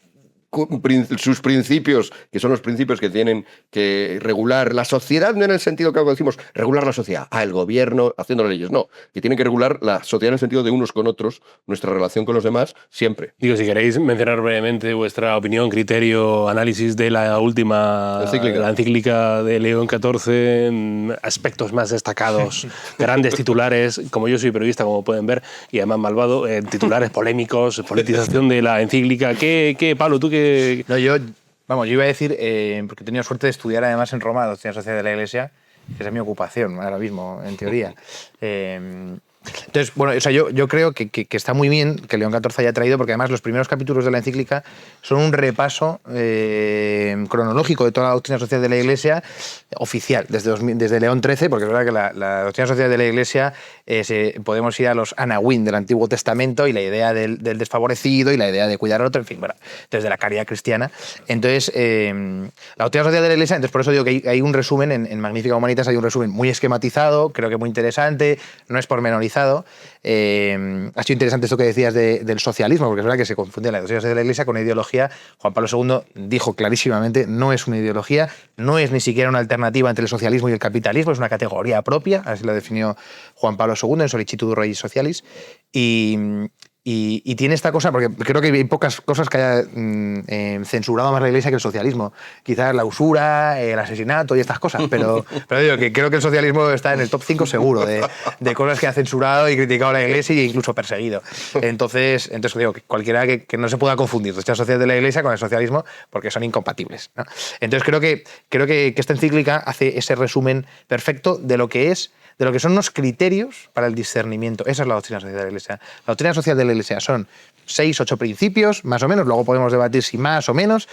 sus principios, que son los principios que tienen que regular la sociedad, no en el sentido que decimos regular la sociedad, el gobierno haciendo leyes, no, que tienen que regular la sociedad en el sentido de unos con otros, nuestra relación con los demás, siempre. Digo, si queréis mencionar brevemente vuestra opinión, criterio, análisis de la última encíclica de León XIV, aspectos más destacados, grandes titulares, como yo soy periodista, como pueden ver, y además malvado, titulares polémicos, politización de la encíclica. ¿Qué Pablo, tú qué? No, yo iba a decir, porque he tenido suerte de estudiar además en Roma la doctrina social de la Iglesia, que es mi ocupación ahora mismo, en teoría. Entonces, bueno, o sea, yo creo que está muy bien que León XIV haya traído, porque además los primeros capítulos de la encíclica son un repaso cronológico de toda la doctrina social de la Iglesia oficial, desde León XIII, porque es verdad que la doctrina social de la Iglesia podemos ir a los Anahuín del Antiguo Testamento y la idea del desfavorecido y la idea de cuidar al otro, en fin, bueno, desde la caridad cristiana. Entonces, la doctrina social de la Iglesia, entonces por eso digo que hay un resumen, en Magnificat Humanitas hay un resumen muy esquematizado, creo que muy interesante, no es pormenorizado. Ha sido interesante esto que decías del socialismo, porque es verdad que se confunde la doctrina de la Iglesia con ideología. Juan Pablo II dijo clarísimamente, no es una ideología, no es ni siquiera una alternativa entre el socialismo y el capitalismo, es una categoría propia, así lo definió Juan Pablo II en Solicitud Regis Socialis, y tiene esta cosa, porque creo que hay pocas cosas que haya censurado más la Iglesia que el socialismo. Quizás la usura, el asesinato y estas cosas, pero digo que creo que el socialismo está en el top 5 seguro de cosas que ha censurado y criticado la Iglesia e incluso perseguido. Entonces digo que cualquiera que no se pueda confundir la sociedad de la Iglesia con el socialismo, porque son incompatibles, ¿no? Entonces creo que esta encíclica hace ese resumen perfecto de lo que es de lo que son unos criterios para el discernimiento. Esa es la doctrina social de la Iglesia. La doctrina social de la Iglesia son 6, 8 principios, más o menos, luego podemos debatir si más o menos,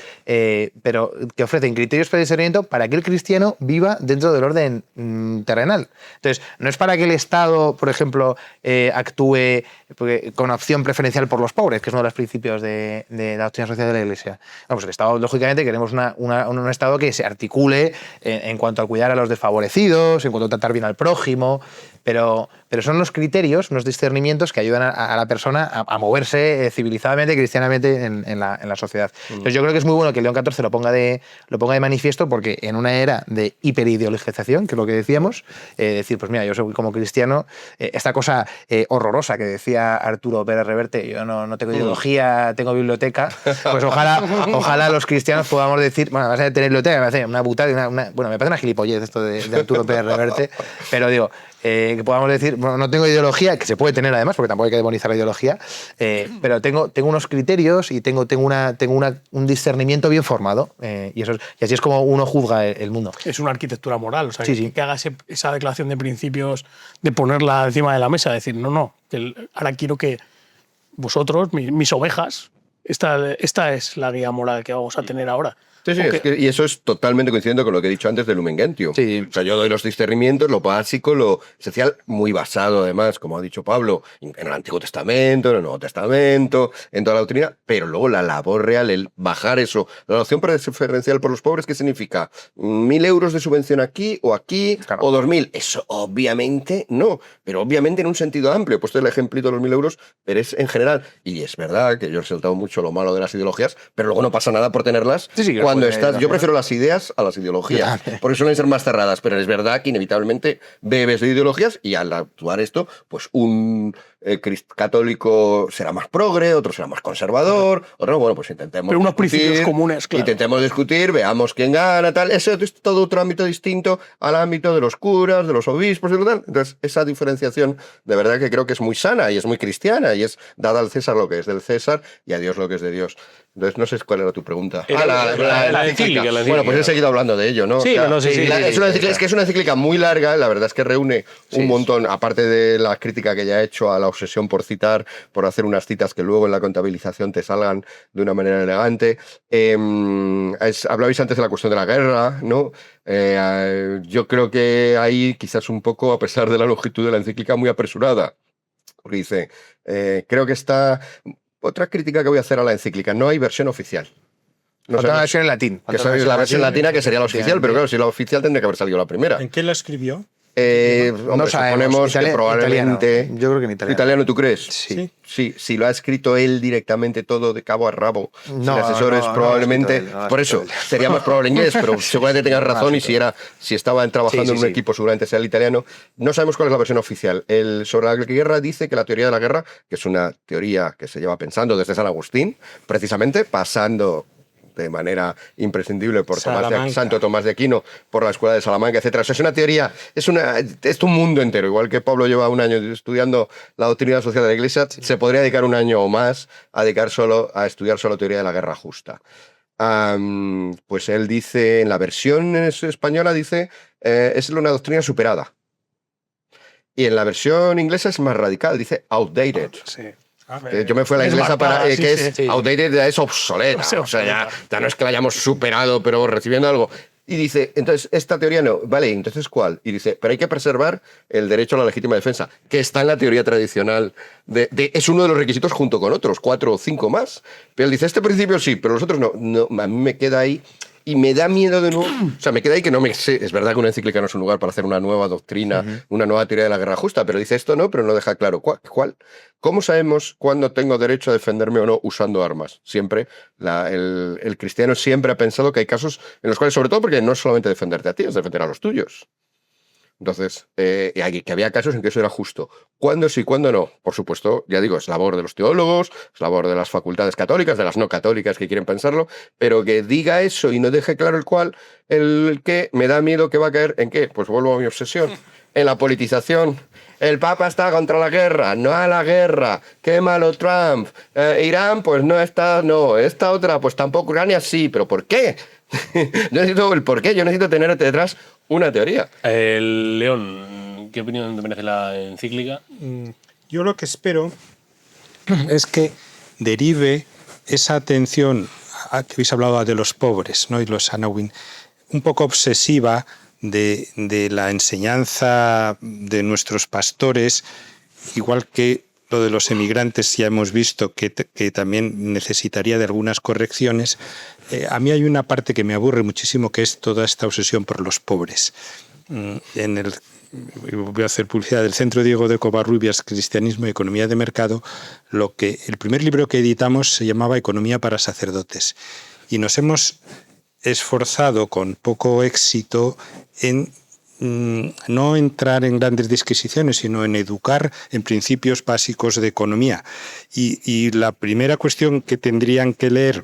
pero que ofrecen criterios para el discernimiento para que el cristiano viva dentro del orden terrenal. Entonces, no es para que el Estado, por ejemplo, actúe con opción preferencial por los pobres, que es uno de los principios de la doctrina social de la Iglesia. No, pues el Estado, lógicamente, queremos un Estado que se articule en cuanto a cuidar a los desfavorecidos, en cuanto a tratar bien al prójimo, pero son los criterios, unos discernimientos que ayudan a la persona a moverse civilizadamente, cristianamente en la sociedad. Entonces yo creo que es muy bueno que León XIV lo ponga de manifiesto, porque en una era de hiperideologización, que es lo que decíamos, decir, pues mira, yo soy como cristiano, esta cosa horrorosa que decía Arturo Pérez Reverte, yo no tengo ideología, tengo biblioteca, pues ojalá los cristianos podamos decir, bueno, vas a tener biblioteca, me parece una butada, bueno, me parece una gilipollez esto de Arturo Pérez Reverte, pero digo, que podamos decir, bueno, no tengo ideología, que se puede tener además, porque tampoco hay que demonizar la ideología, pero tengo unos criterios y tengo un discernimiento bien formado, y así es como uno juzga el mundo. Es una arquitectura moral, o sea, Sí. que haga esa declaración de principios, de ponerla encima de la mesa, decir, no, ahora quiero que vosotros, mis ovejas, esta es la guía moral que vamos a tener ahora. Sí, y eso es totalmente coincidente con lo que he dicho antes de Lumen Gentium. Sí. O sea, yo doy los discernimientos, lo básico, lo esencial, muy basado además, como ha dicho Pablo, en el Antiguo Testamento, en el Nuevo Testamento, en toda la doctrina, pero luego la labor real, el bajar eso. La adopción preferencial por los pobres, ¿qué significa? ¿1.000 euros de subvención aquí o aquí? Claro. ¿O 2.000? Eso obviamente no, pero obviamente en un sentido amplio. He puesto el ejemplito de los 1.000 euros, pero es en general. Y es verdad que yo he resaltado mucho lo malo de las ideologías, pero luego no pasa nada por tenerlas. Sí, Cuando estás, yo prefiero las ideas a las ideologías, porque suelen ser más cerradas, pero es verdad que inevitablemente bebes de ideologías y al actuar esto, pues un católico será más progre, otro será más conservador, otro, bueno, pues intentemos Pero unos discutir, principios comunes, claro. Intentemos discutir, veamos quién gana, tal. Eso es todo otro ámbito distinto al ámbito de los curas, de los obispos y tal. Entonces, esa diferenciación de verdad que creo que es muy sana y es muy cristiana y es dada al César lo que es del César y a Dios lo que es de Dios. Entonces, no sé cuál era tu pregunta. La encíclica. Bueno, pues he seguido hablando de ello, ¿no? Sí, Es que es una encíclica muy larga, la verdad es que reúne un montón, aparte de la crítica que ya ha hecho a la obsesión por citar, por hacer unas citas que luego en la contabilización te salgan de una manera elegante. Hablabais antes de la cuestión de la guerra, ¿no? Yo creo que ahí quizás un poco, a pesar de la longitud de la encíclica, muy apresurada. Porque dice, creo que está... Otra crítica que voy a hacer a la encíclica, no hay versión oficial. No Otra sé, versión en latín. que esa es la versión latina que sería la oficial, pero claro, si la oficial tendría que haber salido la primera. ¿En qué la escribió? No sabemos. Suponemos que probablemente... Italiano. Yo creo que en italiano. ¿Italiano tú crees? Sí. Sí, si lo ha escrito él directamente todo de cabo a rabo, sin No, asesores, no, probablemente... no lo ha escrito él, por eso, sería más probable en inglés, pero seguramente tengas razón y si estaban trabajando en un equipo seguramente sea el italiano. No sabemos cuál es la versión oficial. Sobre la guerra dice que la teoría de la guerra, que es una teoría que se lleva pensando desde San Agustín, precisamente pasando de manera imprescindible por Santo Tomás de Aquino, por la Escuela de Salamanca, etc. O sea, es una teoría, es un mundo entero. Igual que Pablo lleva un año estudiando la doctrina social de la Iglesia, se podría dedicar un año o más a dedicar a estudiar solo teoría de la guerra justa. Pues él dice, en la versión española dice, es una doctrina superada. Y en la versión inglesa es más radical, dice outdated. Sí. Yo me fui a la inglesa para marcada, que sí, es sí. outdated, ya es obsoleta. O sea, ya no es que la hayamos superado, pero recibiendo algo. Y dice, entonces, esta teoría no. Vale, entonces, ¿cuál? Y dice, pero hay que preservar el derecho a la legítima defensa, que está en la teoría tradicional. Es uno de los requisitos junto con otros, 4 o 5 más. Pero él dice, este principio sí, pero los otros no. A mí me queda ahí... Y me da miedo de nuevo, o sea, me queda ahí que no me sé, es verdad que una encíclica no es un lugar para hacer una nueva doctrina, una nueva teoría de la guerra justa, pero dice esto no, pero no deja claro cuál. ¿Cómo sabemos cuándo tengo derecho a defenderme o no usando armas? Siempre, el cristiano siempre ha pensado que hay casos en los cuales, sobre todo porque no es solamente defenderte a ti, es defender a los tuyos. Entonces, que había casos en que eso era justo. ¿Cuándo sí, cuándo no? Por supuesto, ya digo, es labor de los teólogos, es labor de las facultades católicas, de las no católicas que quieren pensarlo, pero que diga eso y no deje claro el qué, me da miedo que va a caer en qué. Pues vuelvo a mi obsesión, en la politización. El Papa está contra la guerra, no a la guerra. Qué malo Trump. Irán, pues no está, no. Esta otra, pues tampoco. Ucrania sí, pero ¿por qué? Yo necesito el por qué, yo necesito tener detrás una teoría. León, ¿Qué opinión te merece la encíclica? Yo lo que espero es que derive esa atención a que habéis hablado de los pobres, ¿no? Y los Anawin, un poco obsesiva de la enseñanza de nuestros pastores, igual que lo de los emigrantes ya hemos visto que también necesitaría de algunas correcciones. A mí hay una parte que me aburre muchísimo, que es toda esta obsesión por los pobres. Voy a hacer publicidad del Centro Diego de Covarrubias, Cristianismo y Economía de Mercado. El primer libro que editamos se llamaba Economía para sacerdotes. Y nos hemos esforzado con poco éxito en no entrar en grandes disquisiciones, sino en educar en principios básicos de economía. Y la primera cuestión que tendrían que leer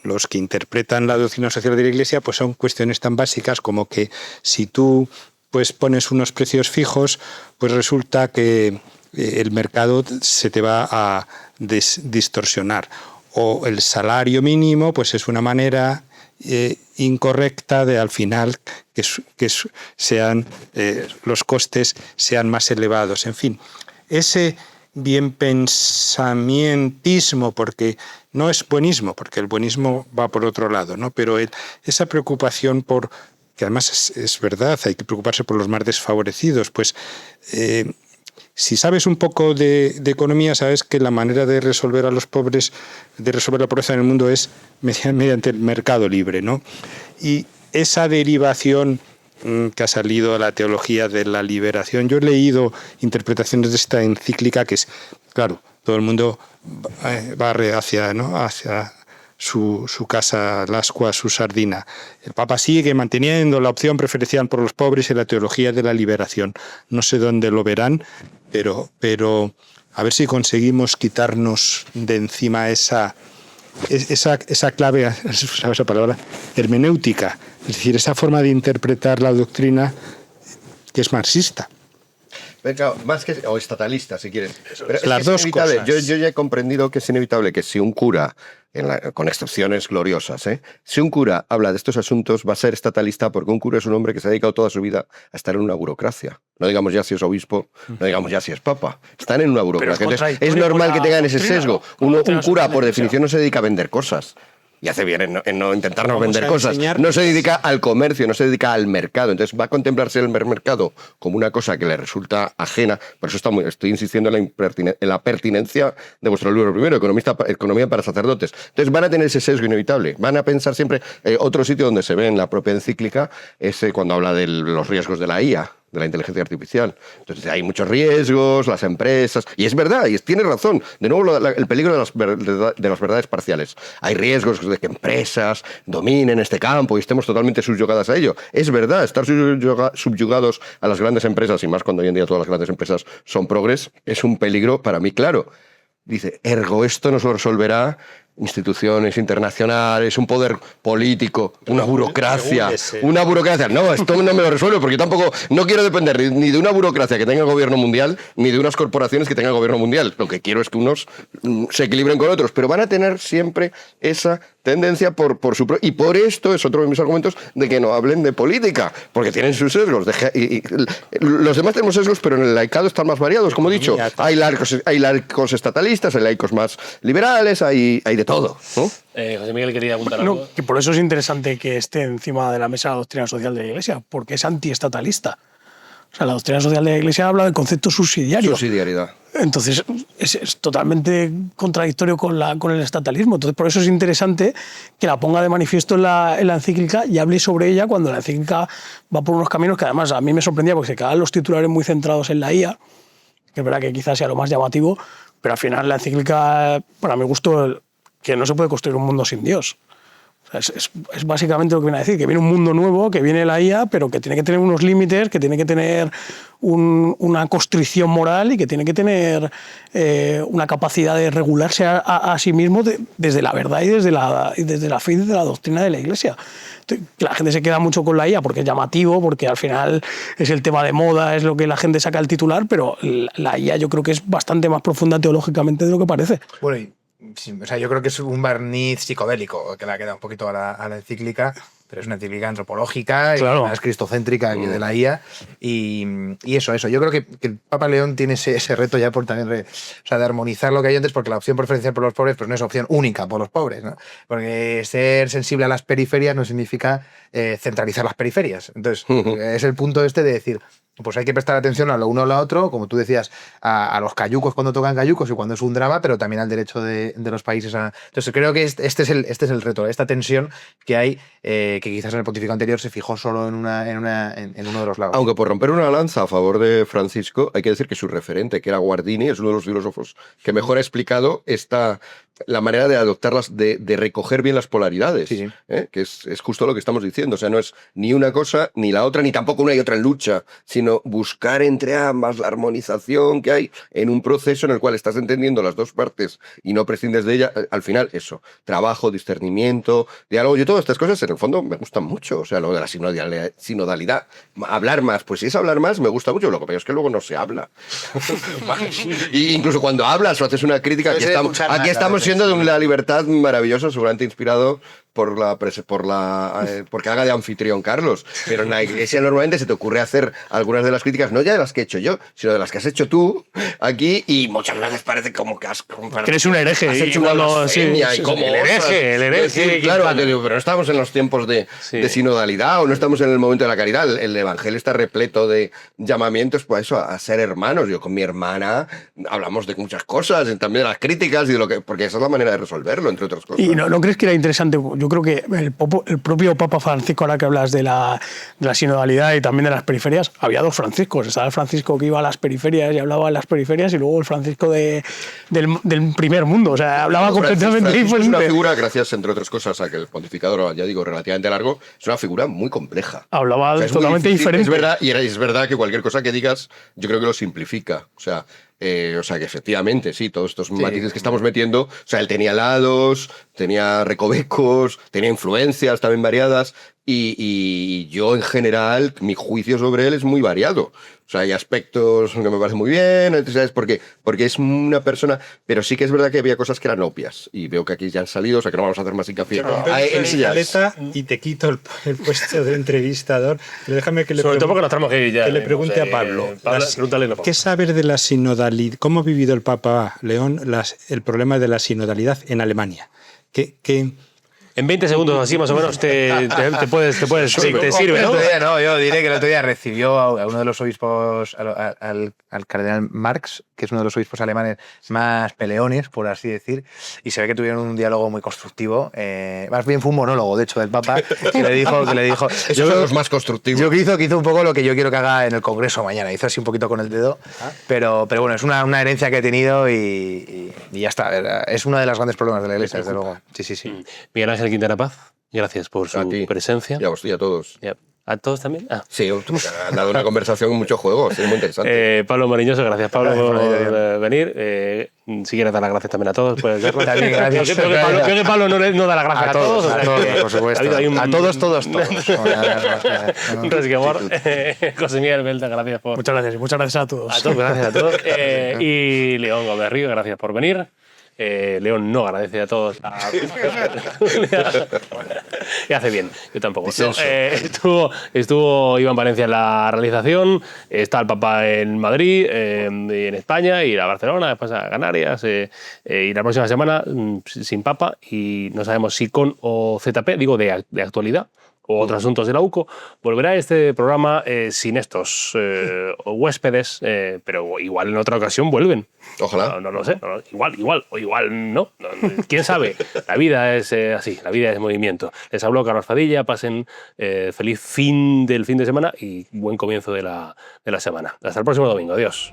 los que interpretan la doctrina social de la Iglesia, pues son cuestiones tan básicas como que si tú pues pones unos precios fijos, pues resulta que el mercado se te va a distorsionar. O el salario mínimo, pues es una manera incorrecta de al final que sean los costes sean más elevados. En fin, ese bien pensamientismo, porque no es buenismo, porque el buenismo va por otro lado, ¿no? Pero esa preocupación por, que además es verdad, hay que preocuparse por los más desfavorecidos, pues si sabes un poco de economía, sabes que la manera de resolver a los pobres, de resolver la pobreza en el mundo es mediante el mercado libre, ¿no? Y esa derivación que ha salido a la teología de la liberación. Yo he leído interpretaciones de esta encíclica que es, claro, todo el mundo barre hacia su casa, l'ascua, su sardina. El Papa sigue manteniendo la opción preferencial por los pobres y la teología de la liberación. No sé dónde lo verán, pero a ver si conseguimos quitarnos de encima esa clave, ¿sabes esa palabra? Hermenéutica, es decir, esa forma de interpretar la doctrina que es marxista. Claro, más que o estatalista, si quieres. Pero las dos cosas. Yo ya he comprendido que es inevitable que si un cura, con excepciones gloriosas, si un cura habla de estos asuntos, va a ser estatalista, porque un cura es un hombre que se ha dedicado toda su vida a estar en una burocracia. No digamos ya si es obispo, no digamos ya si es papa. Están en una burocracia. Entonces, es normal que tengan ese sesgo. Un cura, por definición, no se dedica a vender cosas. Y hace bien en no intentarnos vender cosas. No se dedica al comercio, no se dedica al mercado. Entonces va a contemplarse el mercado como una cosa que le resulta ajena. Por eso estoy insistiendo en la pertinencia de vuestro libro primero, Economía para sacerdotes. Entonces van a tener ese sesgo inevitable. Van a pensar siempre... otro sitio donde se ve en la propia encíclica es cuando habla de los riesgos de la IA, de la inteligencia artificial. Entonces hay muchos riesgos, las empresas... Y es verdad, y tiene razón. De nuevo, el peligro de las verdades parciales. Hay riesgos de que empresas dominen este campo y estemos totalmente subyugadas a ello. Es verdad, estar subyugados a las grandes empresas, y más cuando hoy en día todas las grandes empresas son progres, es un peligro para mí, claro. Dice, ergo, esto nos lo resolverá instituciones internacionales, un poder político, una burocracia. No, esto no me lo resuelve porque yo tampoco no quiero depender ni de una burocracia que tenga el gobierno mundial, ni de unas corporaciones que tenga el gobierno mundial. Lo que quiero es que unos se equilibren con otros, pero van a tener siempre esa tendencia por su... Y por esto es otro de mis argumentos de que no hablen de política, porque tienen sus sesgos. Los demás tenemos sesgos, pero en el laicado están más variados, como he dicho. Hay laicos estatalistas, hay laicos más liberales, hay de todo, ¿no? José Miguel quería apuntar algo. No, que por eso es interesante que esté encima de la mesa la doctrina social de la Iglesia, porque es antiestatalista. O sea, la doctrina social de la Iglesia habla del concepto subsidiario. Subsidiariedad. Entonces, es totalmente contradictorio con el estatalismo. Entonces, por eso es interesante que la ponga de manifiesto en la encíclica y hable sobre ella cuando la encíclica va por unos caminos que además a mí me sorprendía porque se quedaban los titulares muy centrados en la IA, que es verdad que quizás sea lo más llamativo, pero al final la encíclica, para mi gusto, que no se puede construir un mundo sin Dios. O sea, es básicamente lo que viene a decir, que viene un mundo nuevo, que viene la IA, pero que tiene que tener unos límites, que tiene que tener una constricción moral y que tiene que tener una capacidad de regularse a sí mismo desde la verdad y desde la fe y desde la doctrina de la Iglesia. La gente se queda mucho con la IA porque es llamativo, porque al final es el tema de moda, es lo que la gente saca el titular, pero la IA yo creo que es bastante más profunda teológicamente de lo que parece. Bueno, sí, o sea, yo creo que es un barniz psicodélico que le ha quedado un poquito a la encíclica, pero es una encíclica antropológica Claro. y más cristocéntrica que de la IA. Y eso. Yo creo que el Papa León tiene ese reto ya por también o sea, de armonizar lo que hay antes, porque la opción preferencial por los pobres pues no es opción única por los pobres, ¿no? Porque ser sensible a las periferias no significa centralizar las periferias. Entonces, es el punto de decir, pues hay que prestar atención a lo uno o a lo otro, como tú decías, a los cayucos cuando tocan cayucos y cuando es un drama, pero también al derecho de los países a... Entonces creo que este es el reto, esta tensión que hay, que quizás en el pontificado anterior se fijó solo en uno de los lados. Aunque por romper una lanza a favor de Francisco, hay que decir que su referente, que era Guardini, es uno de los filósofos que mejor ha explicado la manera de adoptarlas, de recoger bien las polaridades, Sí. que es justo lo que estamos diciendo. O sea, no es ni una cosa ni la otra, ni tampoco una y otra en lucha, sino buscar entre ambas la armonización que hay en un proceso en el cual estás entendiendo las dos partes y no prescindes de ella. Al final, eso, trabajo, discernimiento, diálogo. Yo todas estas cosas, en el fondo, me gustan mucho. O sea, lo de la sinodalidad, hablar más. Pues si es hablar más, me gusta mucho. Lo que pasa es que luego no se habla. Y incluso cuando hablas o haces una crítica, aquí estamos siendo de una libertad maravillosa, seguramente inspirado porque haga de anfitrión Carlos. Pero en la iglesia normalmente se te ocurre hacer algunas de las críticas, no ya de las que he hecho yo, sino de las que has hecho tú aquí, y muchas veces parece como que Que eres un hereje. has y hecho una blasfemia y como el hereje. Sí, claro, te digo, pero no estamos en los tiempos de sinodalidad o no estamos en el momento de la caridad. El evangelio está repleto de llamamientos pues eso, a ser hermanos. Yo con mi hermana hablamos de muchas cosas, también de las críticas y de lo que, porque esa es la manera de resolverlo, entre otras cosas. ¿Y no crees que era interesante? Yo creo que el propio Papa Francisco, ahora que hablas de la sinodalidad y también de las periferias, había dos Franciscos. Estaba el Francisco que iba a las periferias y hablaba en las periferias, y luego el Francisco del primer mundo. O sea, hablaba completamente Francisco es una diferente. figura, gracias, entre otras cosas, a que el pontificado, ya digo, relativamente largo, es una figura muy compleja. Hablaba O sea, es muy totalmente difícil, diferente. Es verdad, y es verdad que cualquier cosa que digas, yo creo que lo simplifica. O sea, que efectivamente, sí, todos estos matices que estamos metiendo, o sea, él tenía lados, tenía recovecos, tenía influencias también variadas, y yo en general, mi juicio sobre él es muy variado. O sea, hay aspectos que me parecen muy bien, ¿sabes? Porque es una persona, pero sí que es verdad que había cosas que eran obvias, y veo que aquí ya han salido, o sea que no vamos a hacer más hincapié. En escaleta y te quito el puesto de entrevistador. Pero déjame que le Sobre todo porque nos tenemos que ir ya. que le pregunte a Pablo. Pregúntale, no, ¿Qué saber de la sinodalidad? ¿Cómo ha vivido el Papa León el problema de la sinodalidad en Alemania? ¿Qué En 20 segundos así más o menos te sirve, ¿no? Yo diré que el otro día recibió a uno de los obispos, al cardenal Marx, que es uno de los obispos alemanes más peleones, por así decir, y se ve que tuvieron un diálogo muy constructivo. Más bien fue un monólogo, de hecho, del Papa, que le dijo... Esos son los más constructivos. Yo que hizo un poco lo que yo quiero que haga en el Congreso mañana. Hizo así un poquito con el dedo, pero bueno, es una herencia que he tenido y ya está. Es uno de los grandes problemas de la Iglesia, desde luego. Sí. Miguel Ángel Quintana Paz, gracias por su A ti. presencia. Y a todos. Ya. ¿A todos también? Ah. Sí, han dado una conversación con mucho juego, es muy interesante. Pablo Mariñoso, gracias Pablo por venir. Si quieres dar las gracias también a todos, puedes darlo. También, gracias. Creo que Pablo no da las gracias a todos. o sea que por supuesto. ha habido ahí A todos. un resquemor. José Miguel Belda, gracias por... Muchas gracias a todos. A todos, gracias a todos. Y León Gómez Río, gracias por venir. León no agradece a todos. Y hace bien, yo tampoco. No, estuvo Iván Valencia en la realización, está el Papa en Madrid, y en España, ir a Barcelona, después a Canarias, y la próxima semana sin Papa, y no sabemos si con o ZP, digo de actualidad, o otros asuntos de la UCO, volverá este programa sin estos huéspedes, pero igual en otra ocasión vuelven. Ojalá. No lo sé, igual, o igual no. ¿Quién sabe? La vida es así, la vida es movimiento. Les habló Carlos Padilla, pasen feliz fin del fin de semana y buen comienzo de la semana. Hasta el próximo domingo, adiós.